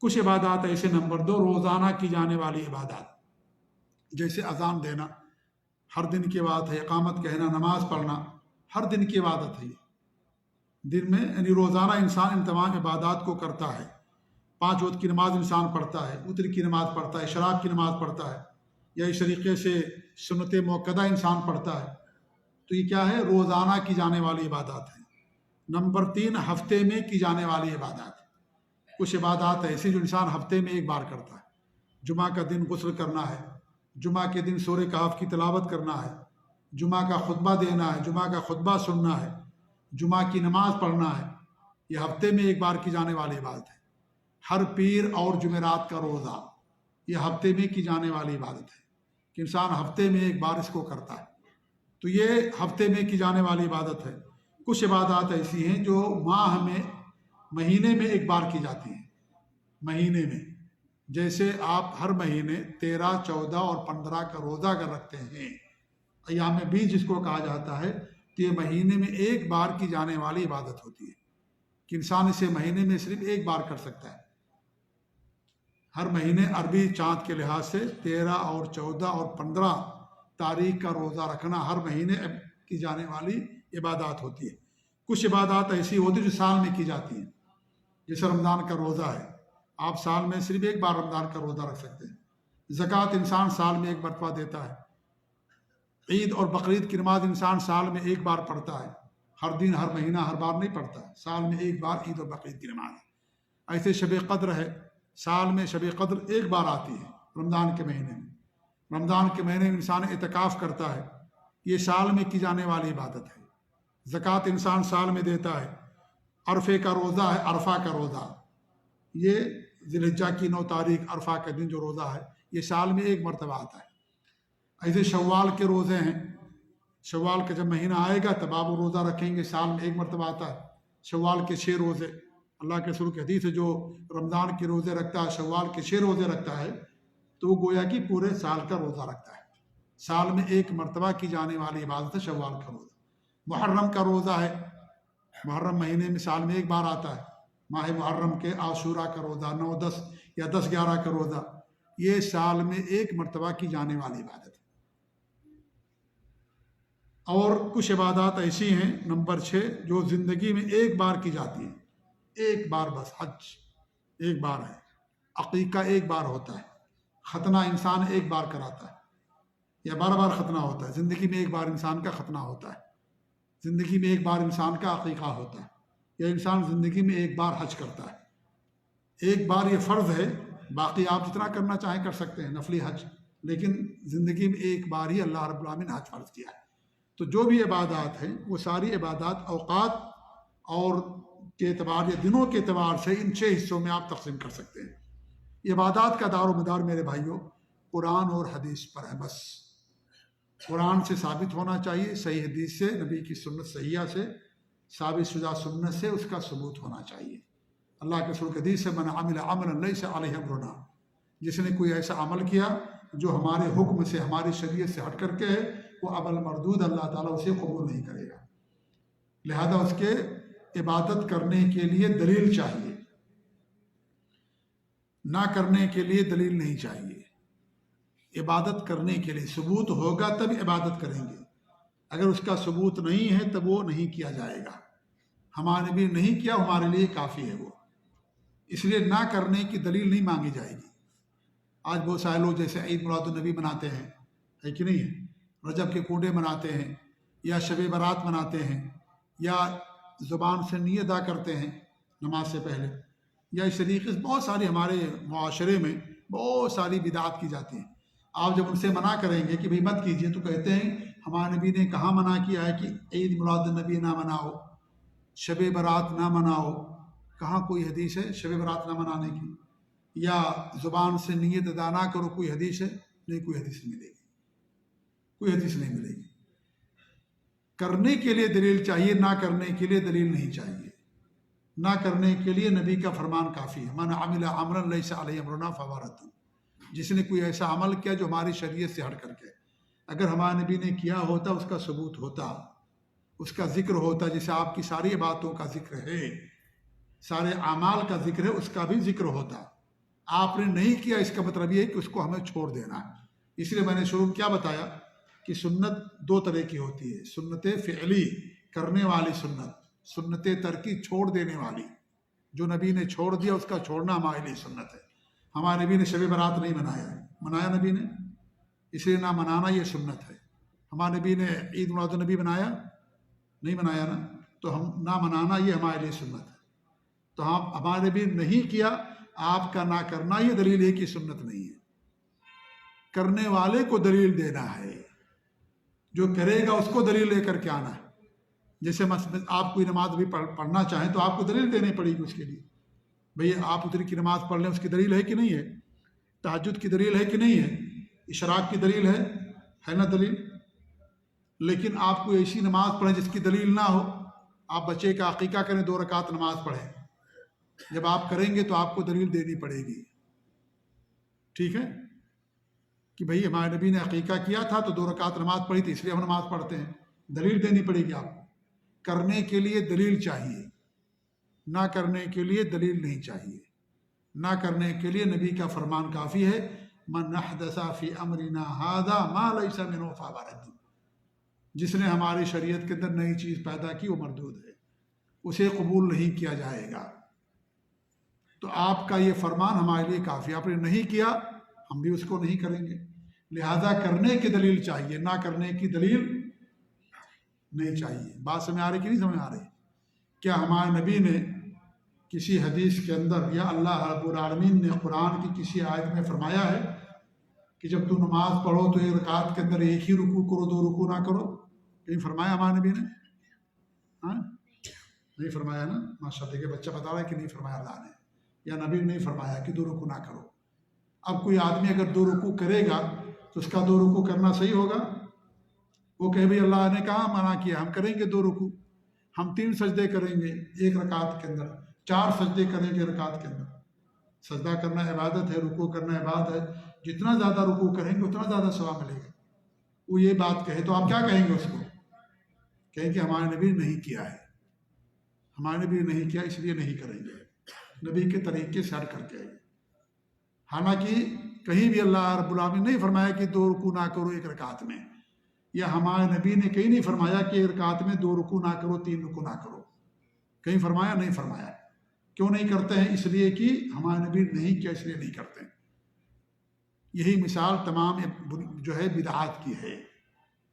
کچھ عبادات ایسے، نمبر 2، روزانہ کی جانے والی عبادات، جیسے اذان دینا ہر دن کی بات ہے، اقامت کہنا، نماز پڑھنا ہر دن کی عبادت ہے۔ دن میں یعنی روزانہ انسان ان تمام عبادات کو کرتا ہے۔ 5 وقت کی نماز انسان پڑھتا ہے، وتر کی نماز پڑھتا ہے، اشراق کی نماز پڑھتا ہے، یا اس طریقے سے سنت موقدہ انسان پڑھتا ہے۔ تو یہ کیا ہے؟ روزانہ کی جانے والی عبادات ہیں۔ نمبر 3، ہفتے میں کی جانے والی عبادات۔ کچھ عبادات ایسی جو انسان ہفتے میں ایک بار کرتا ہے۔ جمعہ کا دن غسل کرنا ہے، جمعہ کے دن سورہ کہف کی تلاوت کرنا ہے، جمعہ کا خطبہ دینا ہے، جمعہ کا خطبہ سننا ہے، جمعہ کی نماز پڑھنا ہے۔ یہ ہفتے میں ایک بار کی جانے والی عبادت ہے۔ ہر پیر اور جمعرات کا روزہ، یہ ہفتے میں کی جانے والی عبادت ہے کہ انسان ہفتے میں ایک بار اس کو کرتا ہے۔ تو یہ ہفتے میں کی جانے والی عبادت ہے۔ کچھ عبادات ایسی ہیں جو ماہ میں، مہینے میں ایک بار کی جاتی ہیں۔ مہینے میں، جیسے آپ ہر مہینے 13، 14 اور 15 کا روزہ اگر رکھتے ہیں، ایام بیج جس کو کہا جاتا ہے، تو یہ مہینے میں ایک بار کی جانے والی عبادت ہوتی ہے کہ انسان اسے مہینے میں صرف ایک بار کر سکتا ہے۔ ہر مہینے عربی چاند کے لحاظ سے 13 اور 14 اور 15 تاریخ کا روزہ رکھنا ہر مہینے کی جانے والی عبادات ہوتی ہے۔ کچھ عبادات ایسی ہوتی ہیں جو سال میں کی جاتی ہیں، جیسے رمضان کا روزہ ہے، آپ سال میں صرف ایک بار رمضان کا روزہ رکھ سکتے ہیں۔ زکوٰۃ انسان سال میں ایک مرتبہ دیتا ہے۔ عید اور بقرعید کی نماز انسان سال میں ایک بار پڑھتا ہے، ہر دن، ہر مہینہ، ہر بار نہیں پڑھتا، سال میں ایک بار عید اور بقرعید کی نماز ہے۔ ایسے شب قدر ہے، سال میں شب قدر ایک بار آتی ہے رمضان کے مہینے میں۔ رمضان کے مہینے میں انسان اعتکاف کرتا ہے، یہ سال میں کی جانے والی عبادت ہے۔ زکوٰۃ انسان سال میں دیتا ہے۔ عرفے کا روزہ ہے، عرفہ کا روزہ، یہ ذی الحجہ کی 9 تاریخ عرفہ کا دن جو روزہ ہے، یہ سال میں ایک مرتبہ آتا ہے۔ ایسے شوال کے روزے ہیں، شوال کا جب مہینہ آئے گا تب آپ روزہ رکھیں گے، سال میں ایک مرتبہ آتا ہے۔ شوال کے 6 روزے، اللہ کے رسول کی حدیث ہے، جو رمضان کے روزے رکھتا ہے، شوال کے 6 روزے رکھتا ہے، تو وہ گویا کہ پورے سال کا روزہ رکھتا ہے۔ سال میں ایک مرتبہ کی جانے والی عبادت ہے شوال کا روزہ۔ محرم کا روزہ ہے، محرم مہینے میں سال میں ایک بار آتا ہے، ماہ محرم کے عاشورہ کا روزہ 9 10 یا 10 11 کا روزہ یہ سال میں ایک مرتبہ کی جانے والی عبادت ہے۔ اور کچھ عبادات ایسی ہیں نمبر 6 جو زندگی میں ایک بار کی جاتی ہیں، ایک بار بس۔ حج ایک بار ہے، عقیقہ ایک بار ہوتا ہے، ختنہ انسان ایک بار کراتا ہے یا بار بار ختنہ ہوتا ہے۔ زندگی میں ایک بار انسان کا ختنہ ہوتا ہے، زندگی میں ایک بار انسان کا عقیقہ ہوتا ہے، یا انسان زندگی میں ایک بار حج کرتا ہے۔ ایک بار یہ فرض ہے، باقی آپ جتنا کرنا چاہیں کر سکتے ہیں نفلی حج، لیکن زندگی میں ایک بار ہی اللہ رب العالمین نے حج فرض کیا ہے۔ تو جو بھی عبادات ہیں وہ ساری عبادات اوقات اور کے اعتبار یا دنوں کے اعتبار سے ان 6 حصوں میں آپ تقسیم کر سکتے ہیں۔ عبادات کا دار و مدار میرے بھائیوں قرآن اور حدیث پر ہے بس۔ قرآن سے ثابت ہونا چاہیے، صحیح حدیث سے، نبی کی سنت صحیحہ سے، ثابت شدہ سنت سے اس کا ثبوت ہونا چاہیے۔ اللہ کے رسول کی حدیث سے من عمل عملا لیس علیہ امرنا، جس نے کوئی ایسا عمل کیا جو ہمارے حکم سے، ہماری شریعت سے ہٹ کر کے ہے، وہ عمل مردود، اللہ تعالیٰ اسے قبول نہیں کرے گا۔ لہذا اس کے عبادت کرنے کے لیے دلیل چاہیے، نہ کرنے کے لیے دلیل نہیں چاہیے۔ عبادت کرنے کے لیے ثبوت ہوگا تب عبادت کریں گے، اگر اس کا ثبوت نہیں ہے تب وہ نہیں کیا جائے گا۔ ہمارے نبی نے نہیں کیا، ہمارے لیے کافی ہے وہ، اس لیے نہ کرنے کی دلیل نہیں مانگی جائے گی۔ آج بہت سارے لوگ جیسے عید میلاد النبی مناتے ہیں، ہے کہ نہیں ہے، رجب کے کوڈے مناتے ہیں، یا شب برات مناتے ہیں، یا زبان سے نیت ادا کرتے ہیں نماز سے پہلے، یا اس طریقے سے بہت ساری ہمارے معاشرے میں بہت ساری بدعات کی جاتی ہیں۔ آپ جب ان سے منع کریں گے کہ بھئی مت کیجیے تو کہتے ہیں ہمارے نبی نے کہاں منع کیا ہے کہ عید میلاد النبی نہ مناؤ، شب برات نہ مناؤ؟ کہاں کوئی حدیث ہے شب برات نہ منانے کی؟ یا زبان سے نیت ادا نہ کرو، کوئی حدیث ہے؟ نہیں، کوئی حدیث نہیں ملے گی، کوئی حدیث نہیں ملے گی۔ کرنے کے لیے دلیل چاہیے، نہ کرنے کے لیے دلیل نہیں چاہیے۔ نہ کرنے کے لیے نبی کا فرمان کافی ہے، من عمل عملا لیس علیہ امرنا فہو رد، جس نے کوئی ایسا عمل کیا جو ہماری شریعت سے ہٹ کر کے، اگر ہمارے نبی نے کیا ہوتا اس کا ثبوت ہوتا، اس کا ذکر ہوتا، جیسے آپ کی ساری باتوں کا ذکر ہے، سارے اعمال کا ذکر ہے، اس کا بھی ذکر ہوتا۔ آپ نے نہیں کیا، اس کا مطلب یہ ہے کہ اس کو ہمیں چھوڑ دینا ہے۔ اس لیے میں نے شروع میں کیا بتایا کہ سنت 2 طرح کی ہوتی ہے، سنت فعلی کرنے والی سنت، سنت ترکی چھوڑ دینے والی۔ جو نبی نے چھوڑ دیا اس کا چھوڑنا ہمارے لیے سنت ہے۔ ہمارے نبی نے شب برات نہیں منایا ہے، منایا نبی نے، اس لیے نہ منانا یہ سنت ہے۔ ہمارے نبی نے عید میلاد النبی منایا؟ نہیں منایا نا، تو ہم نہ منانا یہ ہمارے لیے سنت ہے۔ تو ہمارے نبی نہیں کیا، آپ کا نہ کرنا یہ دلیل ہے کہ سنت نہیں ہے۔ کرنے والے کو دلیل دینا ہے، جو کرے گا اس کو دلیل لے کر کے آنا ہے۔ جیسے آپ کوئی نماز بھی پڑھنا چاہیں تو آپ کو دلیل دینی پڑے گی اس کے لیے، بھئی آپ اتنی کی نماز پڑھ لیں، اس کی دلیل ہے کہ نہیں ہے؟ تہجد کی دلیل ہے کہ نہیں ہے؟ اشراق کی دلیل ہے نا دلیل؟ لیکن آپ کو ایسی نماز پڑھیں جس کی دلیل نہ ہو، آپ بچے کا عقیقہ کریں 2 رکعت نماز پڑھیں، جب آپ کریں گے تو آپ کو دلیل دینی پڑے گی، ٹھیک ہے؟ کہ بھئی ہمارے نبی نے عقیقہ کیا تھا تو 2 رکعت نماز پڑھی تھی، اس لیے ہم نماز پڑھتے ہیں، دلیل دینی پڑے گی آپ کو۔ کرنے کے لیے دلیل چاہیے، نہ کرنے کے لیے دلیل نہیں چاہیے۔ نہ کرنے کے لیے نبی کا فرمان کافی ہے، من احدث فی امرنا ھذا ما لیس منہ فہو رد، جس نے ہماری شریعت کے اندر نئی چیز پیدا کی وہ مردود ہے، اسے قبول نہیں کیا جائے گا۔ تو آپ کا یہ فرمان ہمارے لیے کافی، آپ نے نہیں کیا ہم بھی اس کو نہیں کریں گے۔ لہذا کرنے کی دلیل چاہیے، نہ کرنے کی دلیل نہیں چاہیے۔ بات سمجھ آ رہی کہ نہیں سمجھ آ رہی؟ کیا ہمارے نبی نے کسی حدیث کے اندر یا اللہ رب العالمین نے قرآن کی کسی آیت میں فرمایا ہے کہ جب تو نماز پڑھو تو 1 رکعت کے اندر ایک ہی رکوع کرو، 2 رکوع نہ کرو؟ کہیں فرمایا ہمارے نبی نے؟ ہاں نہیں فرمایا نا؟ ماشاء اللہ، کہ بچہ بتا رہا ہے کہ نہیں فرمایا اللہ نے، یا نبی نے نہیں فرمایا کہ 2 رکوع نہ کرو۔ اب کوئی آدمی اگر 2 رکوع کرے گا تو اس کا 2 رکوع کرنا صحیح ہوگا؟ وہ کہے بھئی اللہ نے کہاں منع کیا، ہم کریں گے 2 رکوع، ہم 3 سجدے کریں گے 1 رکعت کے اندر، 4 سجدے کریں گے رکعت کے اندر۔ سجدہ کرنا عبادت ہے، رکوع کرنا عبادت ہے، جتنا زیادہ رکوع کریں گے اتنا زیادہ ثواب ملے گا۔ وہ یہ بات کہے تو آپ کیا کہیں گے اس کو؟ کہیں کہ ہمارے نبی نے نہیں کیا ہے، ہمارے نبی نے نہیں کیا اس لیے نہیں کریں گے۔ نبی کے طریقے سے ہٹ کر کے آئیے۔ حالانکہ کہیں بھی اللہ رب العالمین نہیں فرمایا کہ 2 رکوع نہ کرو 1 رکعت میں، یا ہمارے نبی نے کہیں نہیں فرمایا کہ 1 رکعت میں 2 رکوع نہ کرو 3 رکوع نہ کرو، کہیں فرمایا نہیں فرمایا۔ کیوں نہیں کرتے ہیں؟ اس لیے کہ ہمارے نبی نہیں کیا، اس لیے نہیں کرتے۔ یہی مثال تمام جو ہے بدعات کی ہے۔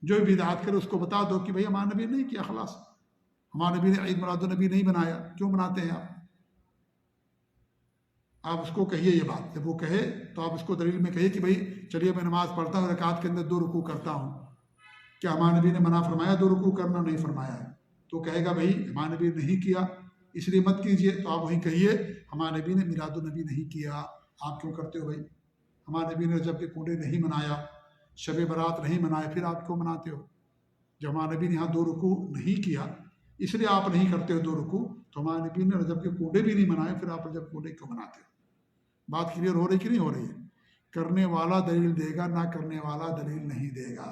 جو بدعات کرے اس کو بتا دو کہ بھئی ہمارے نبی نے نہیں کیا، خلاص۔ ہمارے نبی نے عید میلاد النبی نہیں بنایا، کیوں بناتے ہیں آپ اس کو کہیے یہ بات۔ جب وہ کہے تو آپ اس کو دلیل میں کہیے کہ بھئی چلیے میں نماز پڑھتا ہوں، رکعت کے اندر 2 رکوع کرتا ہوں، کیا ہمارے نبی نے منع فرمایا 2 رکوع کرنا؟ نہیں فرمایا ہے۔ تو کہے گا بھئی ہمارے نبی نے نہیں کیا اس لیے مت کیجیے، تو آپ وہیں کہیے ہمارے نبی نے میلاد النبی نہیں کیا، آپ کیوں کرتے ہو بھائی؟ ہمارے نبی نے رجب کے کنڈے نہیں منایا، شب برات نہیں منائے، پھر آپ کیوں مناتے ہو؟ جب ہمارے نبی نے یہاں 2 رکوع نہیں کیا اس لیے آپ نہیں کرتے ہو 2 رکوع، تو ہمارے نبی نے رجب کے کنڈے بھی نہیں منائے، پھر آپ رجب کنڈے کیوں مناتے ہو؟ بات کلیئر ہو رہی کہ نہیں ہو رہی ہے؟ کرنے والا دلیل دے گا، نہ کرنے والا دلیل نہیں دے گا۔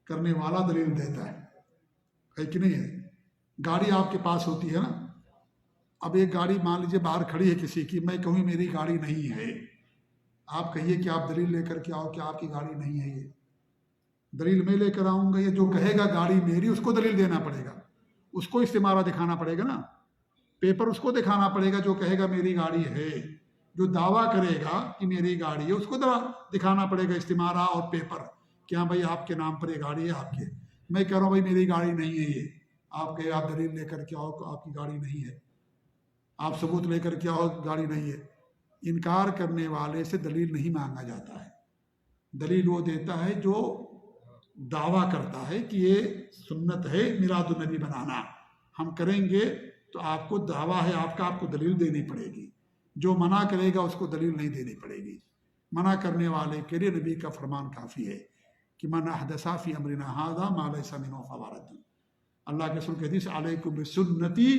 کرنے والا دلیل دیتا ہے کہ نہیں ہے؟ گاڑی آپ کے پاس ہوتی ہے نا، اب ایک گاڑی مان لیجیے باہر کھڑی ہے کسی کی، میں کہوں میری گاڑی نہیں ہے، آپ کہیے کہ آپ دلیل لے کر کے آؤ کہ آپ کی گاڑی نہیں ہے۔ یہ دلیل میں لے کر آؤں گا، یہ جو کہے گا گاڑی میری اس کو دلیل دینا پڑے گا، اس کو استعارہ دکھانا پڑے گا نا، پیپر اس کو دکھانا پڑے گا جو کہے گا میری گاڑی ہے۔ جو دعویٰ کرے گا کہ میری گاڑی ہے اس کو دکھانا پڑے گا استعارہ اور پیپر کہ ہاں بھائی آپ کے نام پر یہ گاڑی ہے آپ کی۔ میں کہہ رہا ہوں بھائی میری گاڑی نہیں ہے یہ، آپ کہے آپ دلیل لے کر کے آؤ آپ کی گاڑی نہیں ہے، آپ ثبوت لے کر کے آؤ گاڑی نہیں ہے۔ انکار کرنے والے سے دلیل نہیں مانگا جاتا ہے، دلیل وہ دیتا ہے جو دعویٰ کرتا ہے کہ یہ سنت ہے میلاد النبی بنانا، ہم کریں گے تو آپ کو دعویٰ ہے آپ کا، آپ کو دلیل دینی پڑے گی۔ جو منع کرے گا اس کو دلیل نہیں دینی پڑے گی۔ منع کرنے والے کے لیے نبی کا فرمان کافی ہے کہ من احدث فی امرنا ھذا ما لیس منہ فہو رد۔ اللہ کے رسول کی حدیث علیکم بسنتی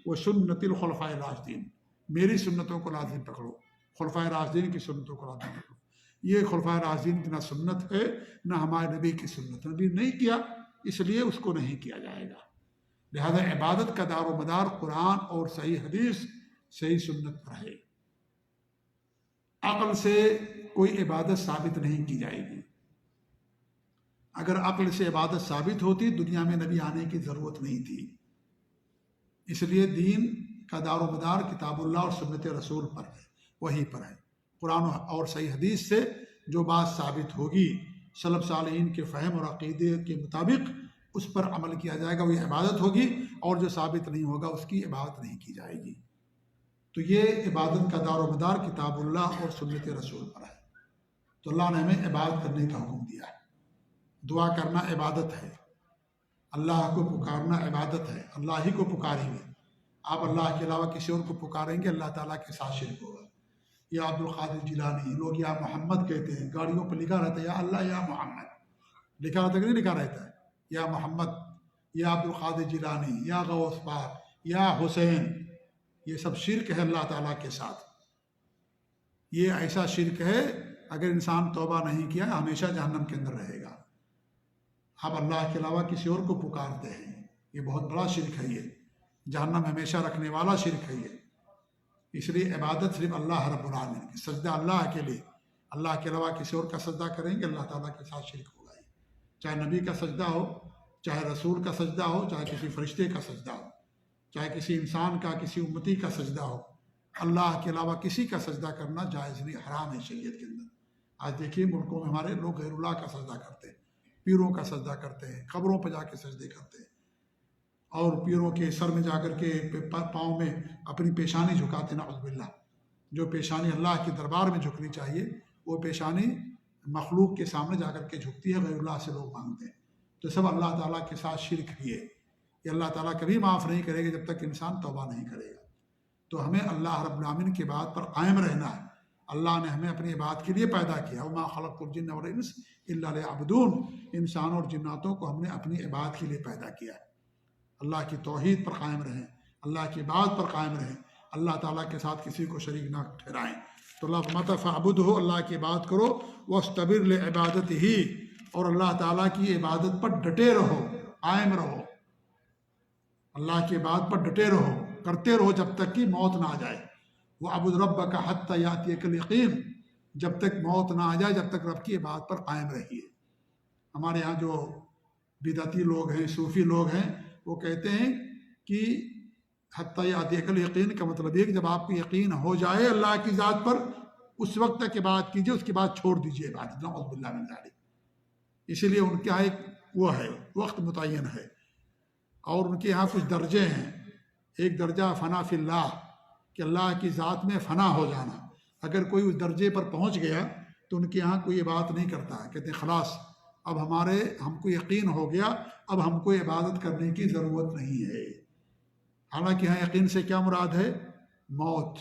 و سنت الخلفاء الراشدین، میری سنتوں کو لازم پکڑو، خلفائے راشدین کی سنتوں کو لازم پکڑو۔ یہ خلفائے راشدین کی نہ سنت ہے نہ ہمارے نبی کی سنت، نبی نہیں کیا اس لیے اس کو نہیں کیا جائے گا۔ لہذا عبادت کا دار و مدار قرآن اور صحیح حدیث صحیح سنت پر ہے۔ عقل سے کوئی عبادت ثابت نہیں کی جائے گی۔ اگر عقل سے عبادت ثابت ہوتی دنیا میں نبی آنے کی ضرورت نہیں تھی۔ اس لیے دین کا دار و مدار کتاب اللہ اور سنت رسول پر ہے، وہی پر ہے۔ قرآن اور صحیح حدیث سے جو بات ثابت ہوگی سلف صالحین کے فہم اور عقیدے کے مطابق اس پر عمل کیا جائے گا، وہ عبادت ہوگی، اور جو ثابت نہیں ہوگا اس کی عبادت نہیں کی جائے گی۔ تو یہ عبادت کا دار و مدار کتاب اللہ اور سنت رسول پر ہے۔ تو اللہ نے ہمیں عبادت کرنے کا حکم دیا ہے۔ دعا کرنا عبادت ہے، اللہ کو پکارنا عبادت ہے، اللہ ہی کو پکاریں گے۔ آپ اللہ کے علاوہ کسی اور کو پکاریں گے اللہ تعالیٰ کے ساتھ شرک ہوگا۔ یا عبد القادر جیلانی، لوگ یا محمد کہتے ہیں، گاڑیوں پہ لکھا رہتا ہے یا اللہ یا محمد، لکھا رہتا ہے کہ نہیں لکھا رہتا ہے؟ یا محمد، یا عبد القادر جیلانی، یا غوث پاک، یا حسین، یہ سب شرک ہے اللہ تعالیٰ کے ساتھ۔ یہ ایسا شرک ہے اگر انسان توبہ نہیں کیا ہمیشہ جہنم کے اندر رہے گا۔ آپ اللہ کے علاوہ کسی اور کو پکارتے ہیں، یہ بہت بڑا شرک ہے، یہ جہنم ہمیشہ رکھنے والا شرک ہے یہ۔ اس لیے عبادت صرف اللہ رب العالمین کی، سجدہ اللہ کے لیے، اللہ کے علاوہ کسی اور کا سجدہ کریں گے اللہ تعالیٰ کے ساتھ شرک ہوگا۔ چاہے نبی کا سجدہ ہو، چاہے رسول کا سجدہ ہو، چاہے کسی فرشتے کا سجدہ ہو، چاہے کسی انسان کا، کسی امتی کا سجدہ ہو، اللہ کے علاوہ کسی کا سجدہ کرنا جائز نہیں، حرام ہے شریعت کے اندر۔ آج دیکھیے ملکوں میں ہمارے لوگ غیر اللہ کا سجدہ کرتے ہیں، پیروں کا سجدہ کرتے ہیں، قبروں پہ جا کے سجدے کرتے ہیں، اور پیروں کے سر میں جا کر کے پاؤں میں اپنی پیشانی جھکاتے ہیں، نعوذ باللہ۔ جو پیشانی اللہ کے دربار میں جھکنی چاہیے وہ پیشانی مخلوق کے سامنے جا کر کے جھکتی ہے، غیر اللہ سے لوگ مانگتے ہیں۔ تو سب اللہ تعالیٰ کے ساتھ شرک بھی ہے، یہ اللہ تعالیٰ کبھی معاف نہیں کرے گا جب تک انسان توبہ نہیں کرے گا۔ تو ہمیں اللہ رب العالمین کی بات پر قائم رہنا ہے۔ اللہ نے ہمیں اپنی عبادت کے لیے پیدا کیا، وما خلقت الجن والانس الا لیعبدون، انسانوں اور جناتوں کو ہم نے اپنی عبادت کے لیے پیدا کیا ہے۔ اللہ کی توحید پر قائم رہیں، اللہ کی عبادت پر قائم رہیں، اللہ تعالیٰ کے ساتھ کسی کو شریک نہ ٹھہرائیں۔ تو اللہ فرماتا فاعبدہ، اللہ کی عبادت کرو، واصطبر لعبادتہ، اور اللہ تعالیٰ کی عبادت پر ڈٹے رہو، قائم رہو، اللہ کی عبادت پر ڈٹے رہو، کرتے رہو جب تک کہ موت نہ آ جائے۔ وَاعْبُدْ رَبَّكَ حَتَّى يَأْتِيَكَ الْيَقِينُ، جب تک موت نہ آ جائے جب تک رب کی عبادت پر قائم رہیے۔ ہمارے ہاں جو بدعتی لوگ ہیں، صوفی لوگ ہیں، وہ کہتے ہیں کہ حتیٰ یأتیک الیقین کا مطلب یہ کہ جب آپ کو یقین ہو جائے اللہ کی ذات پر اس وقت تک عبادت کیجیے، اس کے بعد چھوڑ دیجیے عبادت۔ نعوذ باللہ من ذالک۔ اسی لیے ان کے یہاں ایک وہ ہے، وقت متعین ہے، اور ان کے یہاں کچھ درجے ہیں۔ ایک درجہ فنا فی اللہ، کہ اللہ کی ذات میں فنا ہو جانا۔ اگر کوئی اس درجے پر پہنچ گیا تو ان کے یہاں کوئی عبادت نہیں کرتا ہے، کہتے ہیں خلاص اب ہم کو یقین ہو گیا، اب ہم کو عبادت کرنے کی ضرورت نہیں ہے۔ حالانکہ یہاں یقین سے کیا مراد ہے؟ موت۔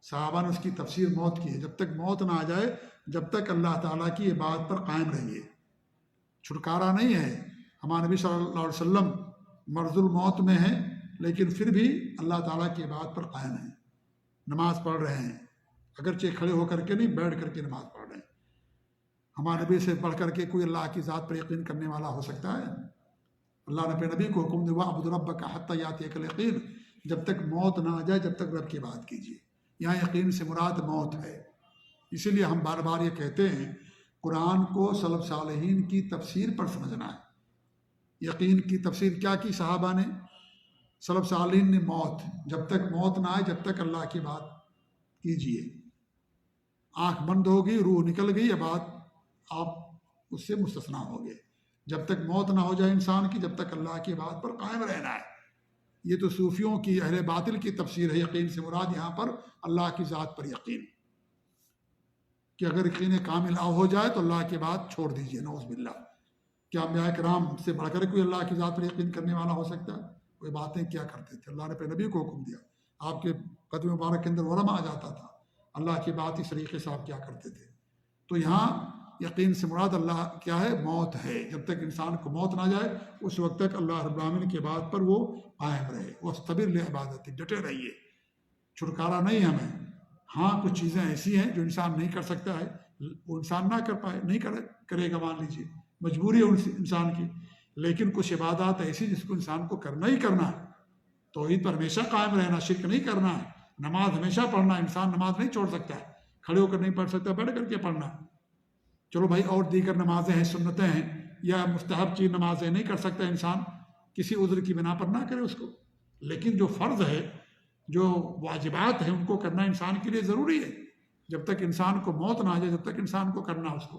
صحابہ نے اس کی تفسیر موت کی ہے، جب تک موت نہ آ جائے جب تک اللہ تعالیٰ کی عبادت پر قائم رہیے۔ چھٹکارا نہیں ہے۔ ہمارے نبی صلی اللہ علیہ وسلم مرض الموت میں ہیں، لیکن پھر بھی اللہ تعالیٰ کی عبادت پر قائم ہیں، نماز پڑھ رہے ہیں، اگرچہ کھڑے ہو کر کے نہیں، بیٹھ کر کے نماز پڑھ رہے ہیں۔ ہمارے نبی سے پڑھ کر کے کوئی اللہ کی ذات پر یقین کرنے والا ہو سکتا ہے؟ اللہ نے اپنے نبی کو حکم دیا وَاعْبُدْ رَبَّكَ حَتَّى يَأْتِيَكَ الْيَقِينُ، جب تک موت نہ آ جائے جب تک رب کی عبادت کیجیے۔ یہاں یقین سے مراد موت ہے۔ اسی لیے ہم بار بار یہ کہتے ہیں قرآن کو سلف صالحین کی تفسیر پر سمجھنا ہے۔ یقین کی تفسیر کیا کی صحابہ نے؟ سلف صالحین نے موت، جب تک موت نہ آئے جب تک اللہ کی بات کیجیے۔ آنکھ بند ہو گئی، روح نکل گئی، عبادت آپ اس سے مستثنا ہو گئے۔ جب تک موت نہ ہو جائے انسان کی جب تک اللہ کی بات پر قائم رہنا ہے۔ یہ تو صوفیوں کی، اہل باطل کی تفسیر ہے۔ یقین سے مراد یہاں پر اللہ کی ذات پر یقین، کہ اگر یقین کامل ہو جائے تو اللہ کی بات چھوڑ دیجیے۔ نعوذ باللہ۔ کیا انبیاء کرام سے بڑھ کر کوئی اللہ کی ذات پر یقین کرنے والا ہو سکتا ہے؟ وہ باتیں کیا کرتے تھے؟ اللہ نے اپنے نبی کو حکم دیا، آپ کے قدم مبارک کے اندر ورم آ جاتا تھا، اللہ کی بات اس طریقے سے آپ کیا کرتے تھے۔ تو یہاں یقین سے مراد اللہ کیا ہے؟ موت ہے۔ جب تک انسان کو موت نہ جائے اس وقت تک اللہ رب العالمین کی بات پر وہ قائم رہے۔ وَاسْتَبِرْ لِعِبَادَتِهِ، ڈٹے رہیے، چھٹکارا نہیں ہمیں۔ ہاں کچھ چیزیں ایسی ہیں جو انسان نہیں کر سکتا ہے، وہ انسان نہ کر پائے، نہیں کرے گا، مان لیجیے مجبوری ہے انسان کی، لیکن کچھ عبادات ایسی جس کو انسان کو کرنا ہی کرنا ہے۔ توحید پر ہمیشہ قائم رہنا، شرک نہیں کرنا ہے، نماز ہمیشہ پڑھنا ہے۔ انسان نماز نہیں چھوڑ سکتا ہے، کھڑے ہو کر نہیں پڑھ سکتا، بیٹھ کر کے پڑھنا۔ چلو بھائی اور دیگر نمازیں ہیں، سنتیں ہیں یا مستحب چیز نمازیں نہیں کر سکتا انسان، کسی عذر کی بنا پر نہ کرے اس کو، لیکن جو فرض ہے، جو واجبات ہیں ان کو کرنا انسان کے لیے ضروری ہے۔ جب تک انسان کو موت نہ آ جائے جب تک انسان کو کرنا، اس کو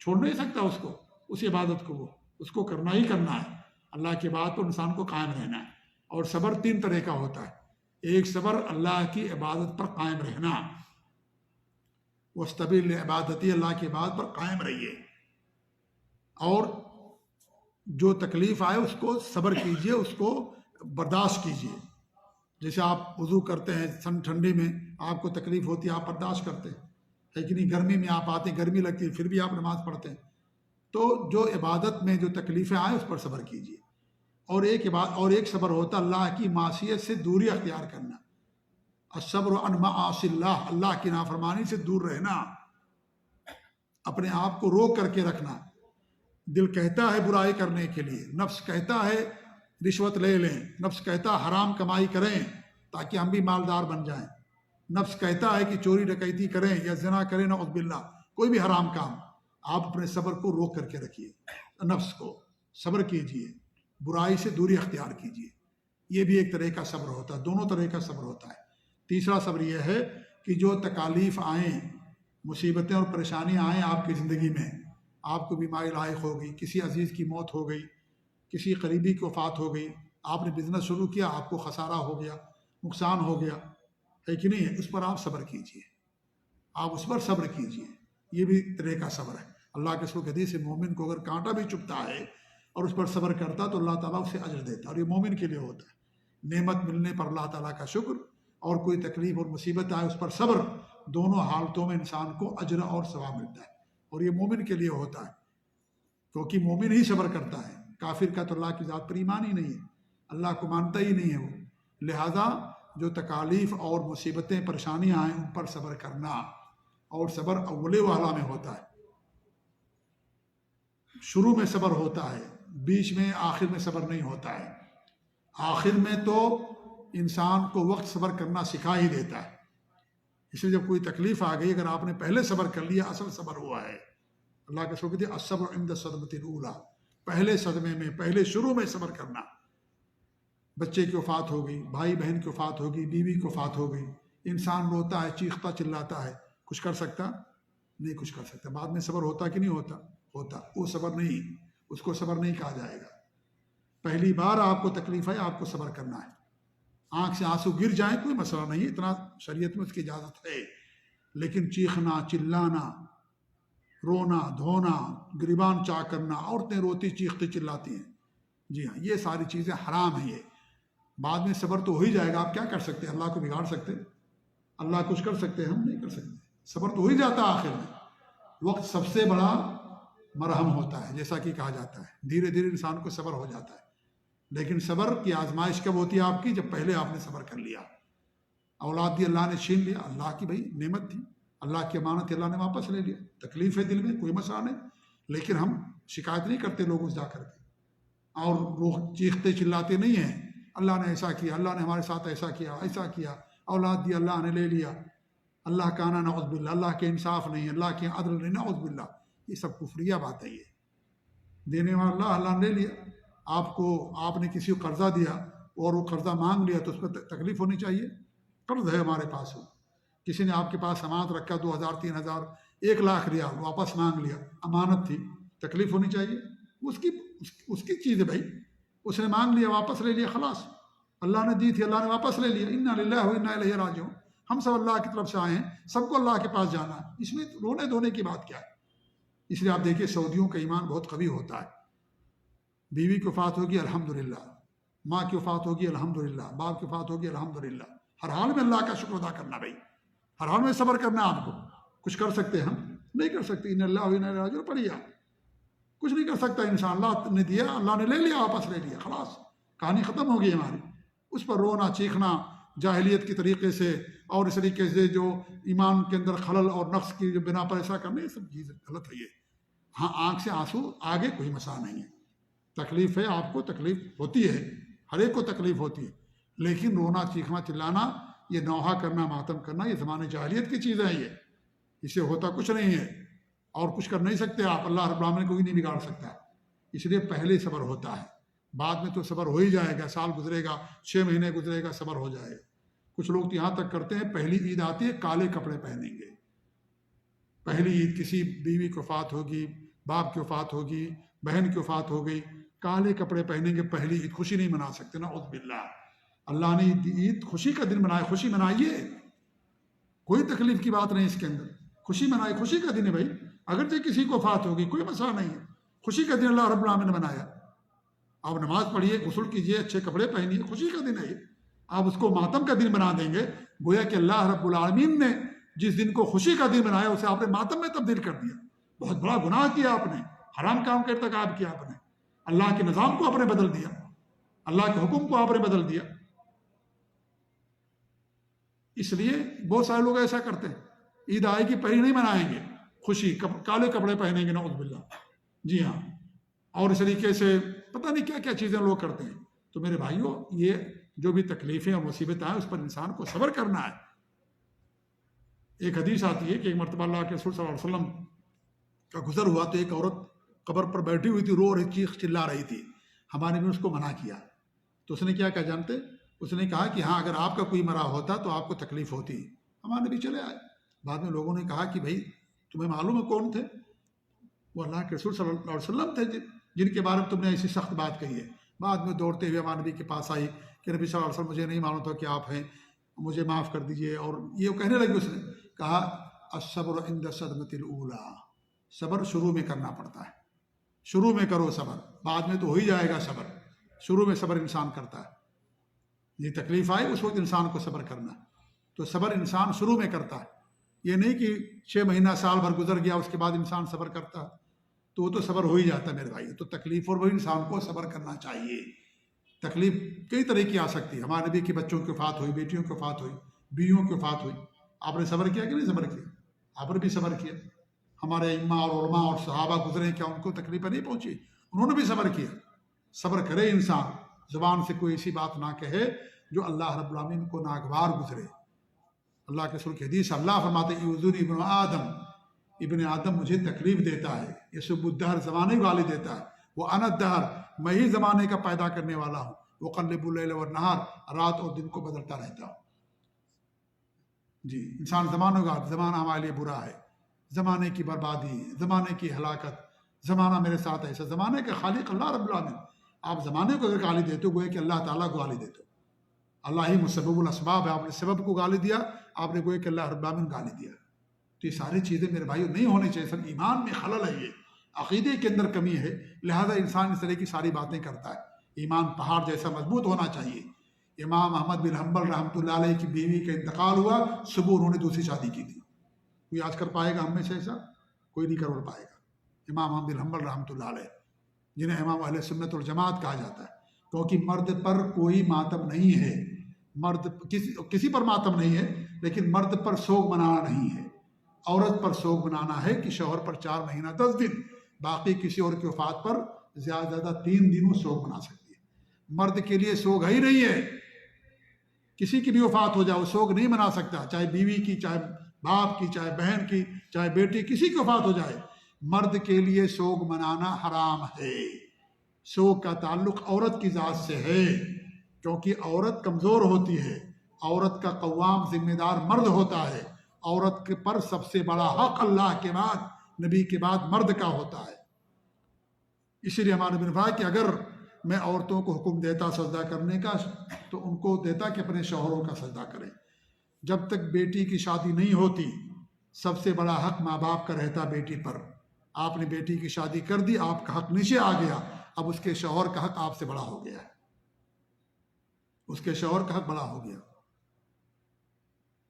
چھوڑ نہیں سکتا، اس کو اس عبادت کو وہ اس کو کرنا ہی کرنا ہے۔ اللہ کی بات پر انسان کو قائم رہنا ہے۔ اور صبر تین طرح کا ہوتا ہے۔ ایک صبر اللہ کی عبادت پر قائم رہنا، وَاسْتَبِرْ لِعِبَادَتِهِ، اللہ کی عبادت پر قائم رہیے، اور جو تکلیف آئے اس کو صبر کیجیے، اس کو برداشت کیجیے۔ جیسے آپ وضو کرتے ہیں ٹھنڈی میں، آپ کو تکلیف ہوتی ہے، آپ برداشت کرتے ہیں، ہے کہ نہیں؟ گرمی میں آپ آتے ہیں، گرمی لگتی ہے، پھر بھی آپ نماز پڑھتے ہیں۔ تو جو عبادت میں جو تکلیفیں آئیں اس پر صبر کیجیے۔ اور ایک صبر ہوتا ہے اللہ کی معصیت سے دوری اختیار کرنا، الصبر عن معاصی اللہ، اللہ کی نافرمانی سے دور رہنا، اپنے آپ کو روک کر کے رکھنا۔ دل کہتا ہے برائی کرنے کے لیے، نفس کہتا ہے رشوت لے لیں، نفس کہتا ہے حرام کمائی کریں تاکہ ہم بھی مالدار بن جائیں، نفس کہتا ہے کہ چوری ڈکیتی کریں یا زنا کریں، نعوذ باللہ، کوئی بھی حرام کام۔ آپ اپنے صبر کو روک کر کے رکھیے، نفس کو صبر کیجیے، برائی سے دوری اختیار کیجیے۔ یہ بھی ایک طرح کا صبر ہوتا ہے، دونوں طرح کا صبر ہوتا ہے۔ تیسرا صبر یہ ہے کہ جو تکالیف آئیں، مصیبتیں اور پریشانیاں آئیں آپ کی زندگی میں، آپ کو بیماری لاحق ہو گئی، کسی عزیز کی موت ہو گئی، کسی قریبی کی وفات ہو گئی، آپ نے بزنس شروع کیا، آپ کو خسارہ ہو گیا، نقصان ہو گیا، ہے کہ نہیں؟ اس پر آپ صبر کیجیے، آپ اس پر صبر کیجیے۔ یہ بھی طرح کا صبر ہے۔ اللہ کے رسول کی حدیث ہے مومن کو اگر کانٹا بھی چبھتا ہے اور اس پر صبر کرتا تو اللہ تعالیٰ اسے اجر دیتا، اور یہ مومن کے لیے ہوتا ہے۔ نعمت ملنے پر اللہ تعالیٰ کا شکر، اور کوئی تکلیف اور مصیبت آئے اس پر صبر، دونوں حالتوں میں انسان کو اجر اور ثواب ملتا ہے، اور یہ مومن کے لیے ہوتا ہے، کیونکہ مومن ہی صبر کرتا ہے۔ کافر کا تو اللہ کی ذات پر ایمان ہی نہیں ہے، اللہ کو مانتا ہی نہیں ہے وہ۔ لہذا جو تکالیف اور مصیبتیں پریشانیاں آئیں ان پر صبر کرنا، اور صبر اول والا میں ہوتا ہے، شروع میں صبر ہوتا ہے، بیچ میں آخر میں صبر نہیں ہوتا ہے۔ آخر میں تو انسان کو وقت صبر کرنا سکھا ہی دیتا ہے، اس لیے جب کوئی تکلیف آ گئی، اگر آپ نے پہلے صبر کر لیا، اصل صبر ہوا ہے۔ اللہ کے رسول کہتے ہیں الصبر عند الصدمۃ الاولی، پہلے صدمے میں، پہلے شروع میں صبر کرنا۔ بچے کی وفات ہو گئی، بھائی بہن کی وفات ہو گئی، بیوی کی وفات ہو گئی، انسان روتا ہے، چیختا چلاتا ہے، کچھ کر سکتا نہیں، کچھ کر سکتا۔ بعد میں صبر ہوتا کہ نہیں ہوتا؟ ہوتا۔ وہ صبر نہیں، اس کو صبر نہیں کہا جائے گا۔ پہلی بار آپ کو تکلیف ہے، آپ کو صبر کرنا ہے۔ آنکھ سے آنسو گر جائیں کوئی مسئلہ نہیں، اتنا شریعت میں اس کی اجازت ہے، لیکن چیخنا، چلانا، رونا دھونا، گریبان چاک کرنا، عورتیں روتی چیختی چلاتی ہیں، جی ہاں، یہ ساری چیزیں حرام ہیں۔ یہ بعد میں صبر تو ہو ہی جائے گا، آپ کیا کر سکتے ہیں؟ اللہ کو بگاڑ سکتے؟ اللہ کچھ کر سکتے ہیں؟ ہم نہیں کر سکتے۔ صبر تو ہو ہی جاتا ہے آخر میں۔ وقت سب سے بڑا مرہم ہوتا ہے، جیسا کہ کہا جاتا ہے، دھیرے دھیرے انسان کو صبر ہو جاتا ہے۔ لیکن صبر کی آزمائش کب ہوتی ہے آپ کی؟ جب پہلے آپ نے صبر کر لیا۔ اولاد دی اللہ نے چھین لیا، اللہ کی بھائی نعمت تھی، اللہ کی امانت تھی، اللہ نے واپس لے لیا، تکلیف ہے دل میں، کوئی مسئلہ نہیں، لیکن ہم شکایت نہیں کرتے لوگوں سے جا کر کے، اور لوگ چیختے چلاتے نہیں ہیں اللہ نے ایسا کیا، اللہ نے ہمارے ساتھ ایسا کیا، ایسا کیا، اولاد دی اللہ نے لے لیا، اللہ کا نا نعوذ باللہ، اللہ کے انصاف نہیں، اللہ کے عدل نہیں، نعوذ باللہ۔ یہ سب کفریہ بات ہے۔ یہ دینے والا اللہ نے لے لیا۔ آپ نے کسی کو قرضہ دیا اور وہ قرضہ مانگ لیا تو اس پر تکلیف ہونی چاہیے؟ قرض ہے ہمارے پاس ہو، کسی نے آپ کے پاس امانت رکھا، 2000 3000 1,00,000 ریال واپس مانگ لیا، امانت تھی، تکلیف ہونی چاہیے؟ اس کی چیز ہے بھائی، اس نے مانگ لیا، واپس لے لیا، خلاص، اللہ نے دی تھی، اللہ نے واپس لے لیا۔ انا للہ و انا الیہ راجعون، ہم سب اللہ کی طرف سے آئے ہیں، سب کو اللہ کے پاس جانا ہے، اس میں رونے دھونے کی بات کیا ہے؟ اس لیے آپ دیکھیے سعودیوں کا ایمان بہت قوی ہوتا ہے۔ بیوی کی وفات ہوگی الحمدللہ، ماں کی وفات ہوگی الحمدللہ، باپ کی وفات ہوگی الحمدللہ، ہر حال میں اللہ کا شکر ادا کرنا بھائی، ہر حال میں صبر کرنا۔ آپ کو کچھ کر سکتے ہیں؟ ہم نہیں کر سکتے۔ ان اللہ و انا الیہ راجعون پڑھیے، کچھ نہیں کر سکتا انسان، اللہ نے دیا، اللہ نے لے لیا، واپس لے لیا، خلاص، کہانی ختم ہو گئی ہماری۔ اس پر رونا چیخنا جاہلیت کے طریقے سے اور اس طریقے سے جو ایمان کے اندر خلل اور نقص کی جو بنا پر ایسا کرنا، یہ سب چیز غلط ہے۔ یہ ہاں، آنکھ سے آنسو آگے کوئی مسئلہ نہیں ہے، تکلیف ہے، آپ کو تکلیف ہوتی ہے، ہر ایک کو تکلیف ہوتی ہے، لیکن رونا چیخنا چلانا، یہ نوحہ کرنا، ماتم کرنا، یہ زمانے جاہلیت کی چیزیں ہیں، یہ اسے ہوتا کچھ نہیں ہے، اور کچھ کر نہیں سکتے آپ، اللہ رب العالمین کوئی نہیں بگاڑ سکتا ہے۔ اس لیے پہلے صبر ہوتا ہے، بعد میں تو صبر ہو ہی جائے گا، سال گزرے گا، 6 مہینے گزرے گا، صبر ہو جائے گا۔ کچھ لوگ تو یہاں تک کرتے ہیں، پہلی عید آتی ہے کالے کپڑے پہنیں گے، پہلی عید کسی بیوی کی وفات ہوگی، باپ کی وفات ہوگی، بہن کی وفات ہو گئی، کالے کپڑے پہنیں گے، پہلی عید، خوشی نہیں منا سکتے، نعوذ باللہ۔ اللہ نے عید خوشی کا دن بنایا، خوشی منائیے، کوئی تکلیف کی بات نہیں اس کے اندر، خوشی منائیے، خوشی کا دن ہے بھائی، اگرچہ کسی کو وفات ہوگی کوئی مسئلہ نہیں ہے، خوشی کا دن اللہ رب العالمین نے بنایا۔ آپ نماز پڑھیے، غسل کیجیے، اچھے کپڑے پہنیے، خوشی کا دن ہے یہ۔ آپ اس کو ماتم کا دن بنا دیں گے، گویا کہ اللہ رب العالمین نے جس دن کو خوشی کا دن بنایا اسے آپ نے ماتم میں تبدیل کر دیا، بہت بڑا گناہ کیا آپ نے، حرام کام کا ارتکاب کیا آپ نے، اللہ کے نظام کو آپ نے بدل دیا، اللہ کے حکم کو آپ نے بدل دیا۔ اس لیے بہت سارے لوگ ایسا کرتے ہیں، عید آئے گی پہلی نہیں منائیں گے، خوشی کالے کپڑے پہنیں گے، نعوذ باللہ، جی ہاں، اور اس طریقے سے پتہ نہیں کیا کیا چیزیں لوگ کرتے ہیں۔ تو میرے بھائیوں، یہ جو بھی تکلیفیں اور مصیبتیں ہیں اس پر انسان کو صبر کرنا ہے۔ ایک حدیث آتی ہے کہ ایک مرتبہ اللہ کے رسول صلی اللہ علیہ وسلم کا گزر ہوا تو ایک عورت قبر پر بیٹھی ہوئی تھی، رو رہی، چیخ چلا رہی تھی، ہمارے نے اس کو منع کیا، تو اس نے کیا کہا جانتے؟ اس نے کہا کہ ہاں اگر آپ کا کوئی مرا ہوتا تو آپ کو تکلیف ہوتی، ہمارے بھی چلے آئے۔ بعد میں لوگوں نے کہا کہ بھائی تمہیں معلوم ہے کون تھے؟ وہ اللہ کے رسول صلی اللہ علیہ وسلم تھے جن کے بارے میں تم نے ایسی سخت بات کہی ہے۔ بعد میں دوڑتے ہوئے ہمارے نبی کے پاس آئی کہ نبی صلی اللہ علیہ وسلم مجھے نہیں معلوم تھا کہ آپ ہیں، مجھے معاف کر دیجئے، اور یہ کہنے لگی، اس نے کہا الصبر عند الصدمۃ الاولی، صبر شروع میں کرنا پڑتا ہے، شروع میں کرو صبر، بعد میں تو ہو ہی جائے گا صبر، شروع میں صبر انسان کرتا ہے۔ یہ تکلیف آئی اس وقت انسان کو صبر کرنا، تو صبر انسان شروع میں کرتا ہے، یہ نہیں کہ 6 مہینہ سال بھر گزر گیا اس کے بعد انسان صبر کرتا ہے، تو وہ تو صبر ہو ہی جاتا ہے میرے بھائی۔ تو تکلیف اور بھی انسان کو صبر کرنا چاہیے۔ تکلیف کئی طرح کی آ سکتی ہے، ہمارے نبی کے بچوں کی وفات ہوئی، بیٹیوں کی وفات ہوئی، بیویوں کی وفات ہوئی، آپ نے صبر کیا کہ نہیں صبر کیا؟ آپ نے بھی صبر کیا۔ ہمارے ائمہ اور علماء اور صحابہ گزرے، کیا ان کو تکلیفیں نہیں پہنچی؟ انہوں نے بھی صبر کیا۔ صبر کرے انسان، زبان سے کوئی ایسی بات نہ کہے جو اللہ رب العالمین کو ناگوار گزرے۔ اللہ کے رسول کی حدیث اللہ فرماتے یؤذنی ابن آدم، ابن آدم مجھے تکلیف دیتا ہے، یسب الدہر زمانے کو گالی دیتا ہے، وہ انا الدہر میں ہی زمانے کا پیدا کرنے والا ہوں، وقلب اللیل والنہار رات اور دن کو بدلتا رہتا ہوں۔ جی انسان زمانوں کا، زمانہ ہمارے لیے برا ہے، زمانے کی بربادی، زمانے کی ہلاکت، زمانہ میرے ساتھ ایسا، زمانے کے خالق اللہ رب العالمین، آپ زمانے کو اگر گالی دیتے ہو گویا کہ اللہ تعالیٰ کو گالی دیتے ہو، اللہ ہی مسبب الاسباب ہے، آپ نے سبب کو گالی دیا، آپ نے گویا کہ اللہ رب العالمین گالی دیا۔ تو یہ ساری چیزیں میرے بھائیوں نہیں ہونی چاہیے، سب ایمان میں خلل ہے، یہ عقیدے کے اندر کمی ہے، لہذا انسان اس طرح کی ساری باتیں کرتا ہے۔ ایمان پہاڑ جیسا مضبوط ہونا چاہیے۔ امام احمد بن حنبل رحمۃ اللہ علیہ کی بیوی کا انتقال ہوا، صبح انہوں نے دوسری شادی کی تھی۔ کوئی آج کر پائے گا ہم میں سے ایسا؟ کوئی نہیں کر پائے گا۔ امام احمد بن حنبل رحمۃ اللہ علیہ، جنہیں امام اہل سنت والجماعت کہا جاتا ہے، کیونکہ مرد پر کوئی ماتم نہیں ہے، مرد کسی پر ماتم نہیں ہے، لیکن مرد پر سوگ منانا نہیں ہے۔ عورت پر سوگ منانا ہے کہ شوہر پر 4 مہینہ 10 دن، باقی کسی اور کی وفات پر زیادہ زیادہ 3 دن وہ سوگ منا سکتی ہے۔ مرد کے لیے سوگ ہے ہی نہیں ہے، کسی کی بھی وفات ہو جائے وہ سوگ نہیں منا سکتا، چاہے بیوی کی، چاہے باپ کی، چاہے بہن کی، چاہے بیٹی، کسی کی وفات ہو جائے، مرد کے لیے سوگ منانا حرام ہے۔ سوگ کا تعلق عورت کی ذات سے ہے، کیونکہ عورت کمزور ہوتی ہے، عورت کا قوام ذمہ دار مرد ہوتا ہے، عورت کے پر سب سے بڑا حق اللہ کے بعد، نبی کے بعد مرد کا ہوتا ہے۔ اسی لیے ہمارے نبی نے کہا کہ اگر میں عورتوں کو حکم دیتا سجدہ کرنے کا تو ان کو دیتا کہ اپنے شوہروں کا سجدہ کریں۔ جب تک بیٹی کی شادی نہیں ہوتی، سب سے بڑا حق ماں باپ کا رہتا بیٹی پر۔ آپ نے بیٹی کی شادی کر دی، آپ کا حق نیچے آ گیا، اب اس کے شوہر کا حق آپ سے بڑا ہو گیا ہے، اس کے شوہر کا حق بڑا ہو گیا۔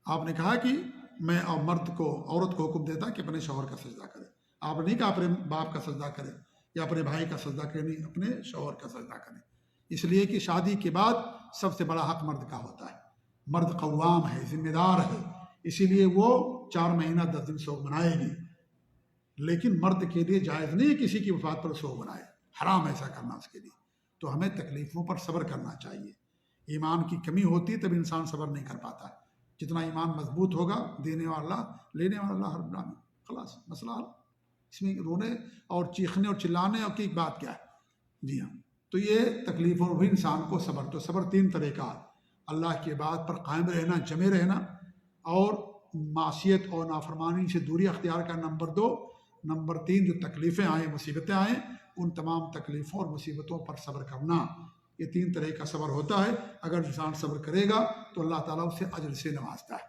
آپ نے کہا کہ میں مرد کو، عورت کو حکم دیتا کہ اپنے شوہر کا سجدہ کرے، آپ نے نہیں کہا اپنے باپ کا سجدہ کرے یا اپنے بھائی کا سجدہ کرے، نہیں، اپنے شوہر کا سجدہ کرے، اس لیے کہ شادی کے بعد سب سے بڑا حق مرد کا ہوتا ہے۔ مرد قوام ہے، ذمہ دار ہے، اسی لیے وہ 4 مہینہ 10 دن سوگ منائے گی، لیکن مرد کے لیے جائز نہیں کسی کی وفات پر سوگ منائے، حرام ایسا کرنا اس کے لیے۔ تو ہمیں تکلیفوں پر صبر کرنا چاہیے۔ ایمان کی کمی ہوتی تب انسان صبر نہیں کر پاتا ہے۔ جتنا ایمان مضبوط ہوگا، دینے والا لینے والا اللہ رب العالمین، خلاص مسئلہ حل۔ اس میں رونے اور چیخنے اور چلانے اور کی بات کیا ہے؟ جی ہاں، تو یہ تکلیفوں بھی انسان کو صبر، تو صبر 3 طرح کا، اللہ کی بات پر قائم رہنا، جمے رہنا، اور معصیت اور نافرمانی سے دوری اختیار کرنا، نمبر 2۔ نمبر 3 جو تکلیفیں آئیں، مصیبتیں آئیں، ان تمام تکلیفوں اور مصیبتوں پر صبر کرنا۔ یہ 3 طرح کا صبر ہوتا ہے۔ اگر انسان صبر کرے گا تو اللہ تعالیٰ اسے اجر سے نوازتا ہے،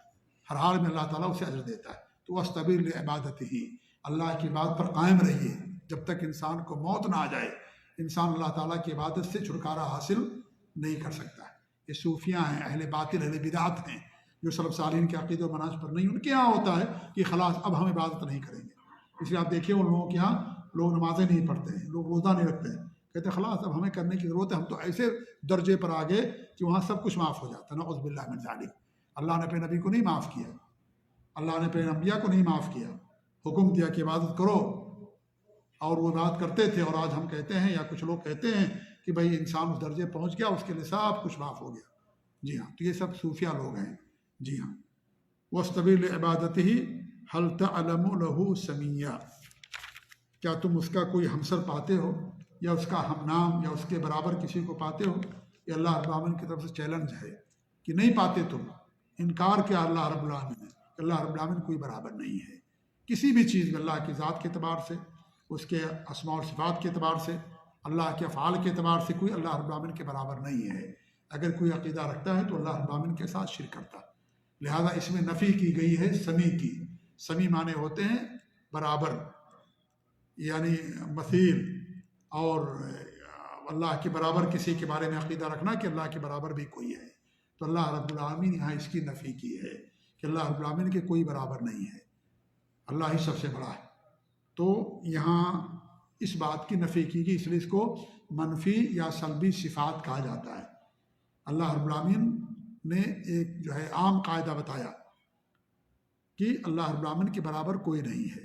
ہر حال میں اللہ تعالیٰ اسے اجر دیتا ہے۔ تو وَاسْتَبِرْ لِعِبَادَتِهِ، اللہ کی عبادت پر قائم رہیے جب تک انسان کو موت نہ آ جائے۔ انسان اللہ تعالیٰ کی عبادت سے چھٹکارا حاصل نہیں کر سکتا ہے۔ یہ صوفیاں ہیں، اہل باطل، اہل بدعت ہیں، جو سلف صالحین کے عقیدے و منہج پر نہیں، ان کے یہاں ہوتا ہے کہ خلاص اب ہم عبادت نہیں کریں گے۔ اس لیے آپ دیکھیے ان لوگوں کے یہاں لوگ نمازیں نہیں پڑھتے ہیں، لوگ روزہ نہیں رکھتے ہیں، کہتے ہیں خلاص اب ہمیں کرنے کی ضرورت ہے، ہم تو ایسے درجے پر آ گئے کہ وہاں سب کچھ معاف ہو جاتا ہے۔ نعوذ باللہ من ذالک۔ اللہ نے اپنے نبی کو نہیں معاف کیا، اللہ نے اپنے انبیاء کو نہیں معاف کیا، حکم دیا کہ عبادت کرو، اور وہ عبادت کرتے تھے۔ اور آج ہم کہتے ہیں یا کچھ لوگ کہتے ہیں کہ بھئی انسان اس درجے پہنچ گیا، اس کے لیے سب کچھ معاف ہو گیا۔ جی ہاں، تو یہ سب صوفیہ لوگ ہیں۔ جی ہاں، وَاسْتَبِرْ لِعِبَادَتِهِ هَلْ تَعْلَمُ لَهُ سَمِيًّا، کیا تم اس کا کوئی ہمسر پاتے ہو یا اس کا ہم نام یا اس کے برابر کسی کو پاتے ہو؟ یہ اللہ رب العالمین کی طرف سے چیلنج ہے کہ نہیں پاتے تم۔ انکار کیا اللہ رب العالمین نے کہ اللہ رب العالمین کوئی برابر نہیں ہے کسی بھی چیز میں، اللہ کی ذات کے اعتبار سے، اس کے اسماء اور صفات کے اعتبار سے، اللہ کے افعال کے اعتبار سے، کوئی اللہ رب العالمین کے برابر نہیں ہے۔ اگر کوئی عقیدہ رکھتا ہے تو اللہ رب العالمین کے ساتھ شرک کرتا ہے۔ لہذا اس میں نفی کی گئی ہے سمی کی۔ سمی معنی ہوتے ہیں برابر، یعنی مثیل، اور اللہ کے برابر کسی کے بارے میں عقیدہ رکھنا کہ اللہ کے برابر بھی کوئی ہے، تو اللہ رب العالمین یہاں اس کی نفی کی ہے کہ اللہ رب العالمین کے کوئی برابر نہیں ہے، اللہ ہی سب سے بڑا ہے۔ تو یہاں اس بات کی نفی کی گئی، اس لیے اس کو منفی یا سلبی صفات کہا جاتا ہے۔ اللہ رب العالمین نے ایک جو ہے عام قاعدہ بتایا کہ اللہ رب العالمین کے برابر کوئی نہیں ہے،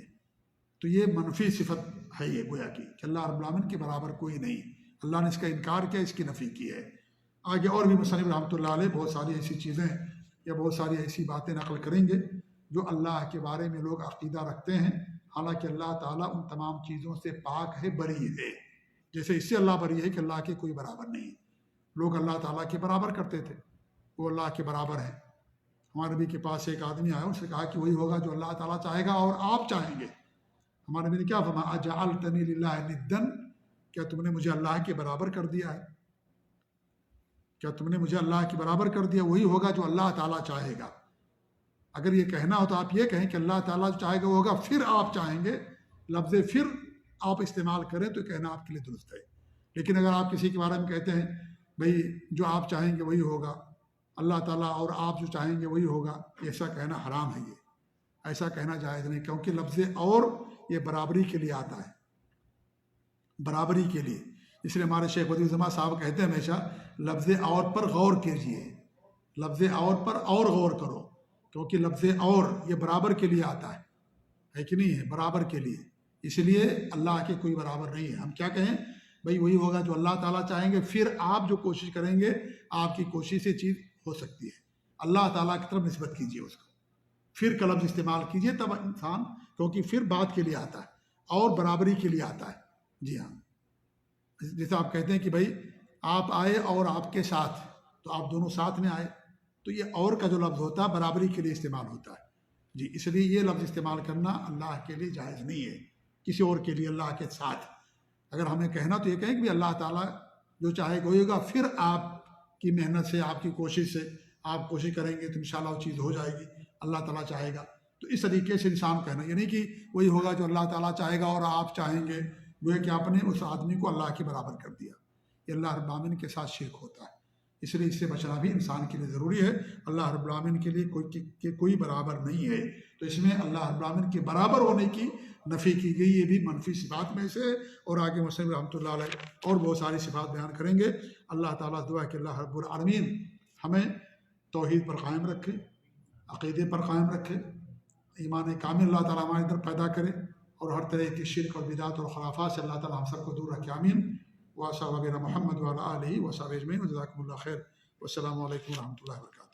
تو یہ منفی صفت ہے، یہ گویا کہ اللہ رب العالمین کے برابر کوئی نہیں، اللہ نے اس کا انکار کیا، اس کی نفی کی ہے۔ آگے اور بھی مصنف رحمۃ اللہ علیہ بہت ساری ایسی چیزیں یا بہت ساری ایسی باتیں نقل کریں گے جو اللہ کے بارے میں لوگ عقیدہ رکھتے ہیں، حالانکہ اللہ تعالیٰ ان تمام چیزوں سے پاک ہے، بری ہے۔ جیسے اس سے اللہ بری ہے کہ اللہ کے کوئی برابر نہیں۔ لوگ اللہ تعالیٰ کے برابر کرتے تھے، وہ اللہ کے برابر ہیں۔ ہمارے نبی کے پاس ایک آدمی آیا، اس نے کہا کہ وہی ہوگا جو اللہ تعالیٰ چاہے گا اور آپ چاہیں گے۔ ہمارے نبی نے کیا فرمایا؟ اجعلتنی للہ ندا، کیا تم نے مجھے اللہ کے برابر کر دیا ہے؟ کیا تم نے مجھے اللہ کے برابر کر دیا؟ وہی ہوگا جو اللہ تعالیٰ چاہے گا۔ اگر یہ کہنا ہو تو آپ یہ کہیں کہ اللہ تعالیٰ جو چاہے گا وہ ہوگا، پھر آپ چاہیں گے۔ لفظ پھر آپ استعمال کریں تو کہنا آپ کے لیے درست ہے۔ لیکن اگر آپ کسی کے بارے میں کہتے ہیں بھئی جو آپ چاہیں گے وہی ہوگا، اللہ تعالیٰ اور آپ جو چاہیں گے وہی ہوگا، ایسا کہنا حرام ہے۔ یہ ایسا کہنا جائز نہیں، کیونکہ لفظ اور یہ برابری کے لیے آتا ہے، برابری کے لیے۔ اس لیے ہمارے شیخ بدیع الزماں صاحب کہتے ہیں ہمیشہ لفظ اور پر غور کیجئے، لفظ اور پر اور غور کرو، کیونکہ لفظ اور یہ برابر کے لیے آتا ہے کہ نہیں ہے؟ برابر کے لیے۔ اس لیے اللہ کے کوئی برابر نہیں ہے۔ ہم کیا کہیں؟ بھئی وہی ہوگا جو اللہ تعالیٰ چاہیں گے، پھر آپ جو کوشش کریں گے آپ کی کوشش سے چیز ہو سکتی ہے۔ اللہ تعالیٰ کی طرف نسبت کیجئے اس کو، پھر کا لفظ استعمال کیجئے، تب انسان، کیونکہ پھر بات کے لیے آتا ہے اور برابری کے لیے آتا ہے۔ جی ہاں، جیسے آپ کہتے ہیں کہ بھئی آپ آئے اور آپ کے ساتھ، تو آپ دونوں ساتھ میں آئے، تو یہ اور کا جو لفظ ہوتا ہے برابری کے لیے استعمال ہوتا ہے۔ جی، اس لیے یہ لفظ استعمال کرنا اللہ کے لیے جائز نہیں ہے، کسی اور کے لیے اللہ کے ساتھ۔ اگر ہمیں کہنا تو یہ کہیں کہ اللہ تعالیٰ جو چاہے گا وہی ہوگا، پھر آپ کی محنت سے، آپ کی کوشش سے آپ کوشش کریں گے تو انشاءاللہ وہ چیز ہو جائے گی، اللہ تعالیٰ چاہے گا۔ تو اس طریقے سے انسان کہنا، یہ نہیں کہ وہی ہوگا جو اللہ تعالیٰ چاہے گا اور آپ چاہیں گے، گویا کہ آپ نے اس آدمی کو اللہ کے برابر کر دیا۔ یہ اللہ رب العالمین کے ساتھ شرک ہوتا ہے، اس لیے اس سے بچنا بھی انسان کے لیے ضروری ہے۔ اللہ رب العالمین کے لیے کوئی برابر نہیں ہے، تو اس میں اللہ رب العالمین کے برابر ہونے کی نفی کی گئی، یہ بھی منفی صفات میں سے ہے۔ اور آگے مصنف رحمۃ اللہ علیہ اور بہت ساری صفات بیان کریں گے۔ اللہ تعالیٰ دعا کہ اللہ رب العالمین ہمیں توحید پر قائم رکھے، عقیدے پر قائم رکھے، ایمان کامل اللہ تعالیٰ ہمارے اندر پیدا کرے، اور ہر طرح کی شرک اور بدعت اور خرافات سے اللہ تعالیٰ ہم سب کو دور رکھے، آمین۔ وصلی اللہ محمد وعلی آلہ وصحبہ اجمعین، جزاکم اللہ خیر، والسلام علیکم ورحمۃ اللہ وبرکاتہ۔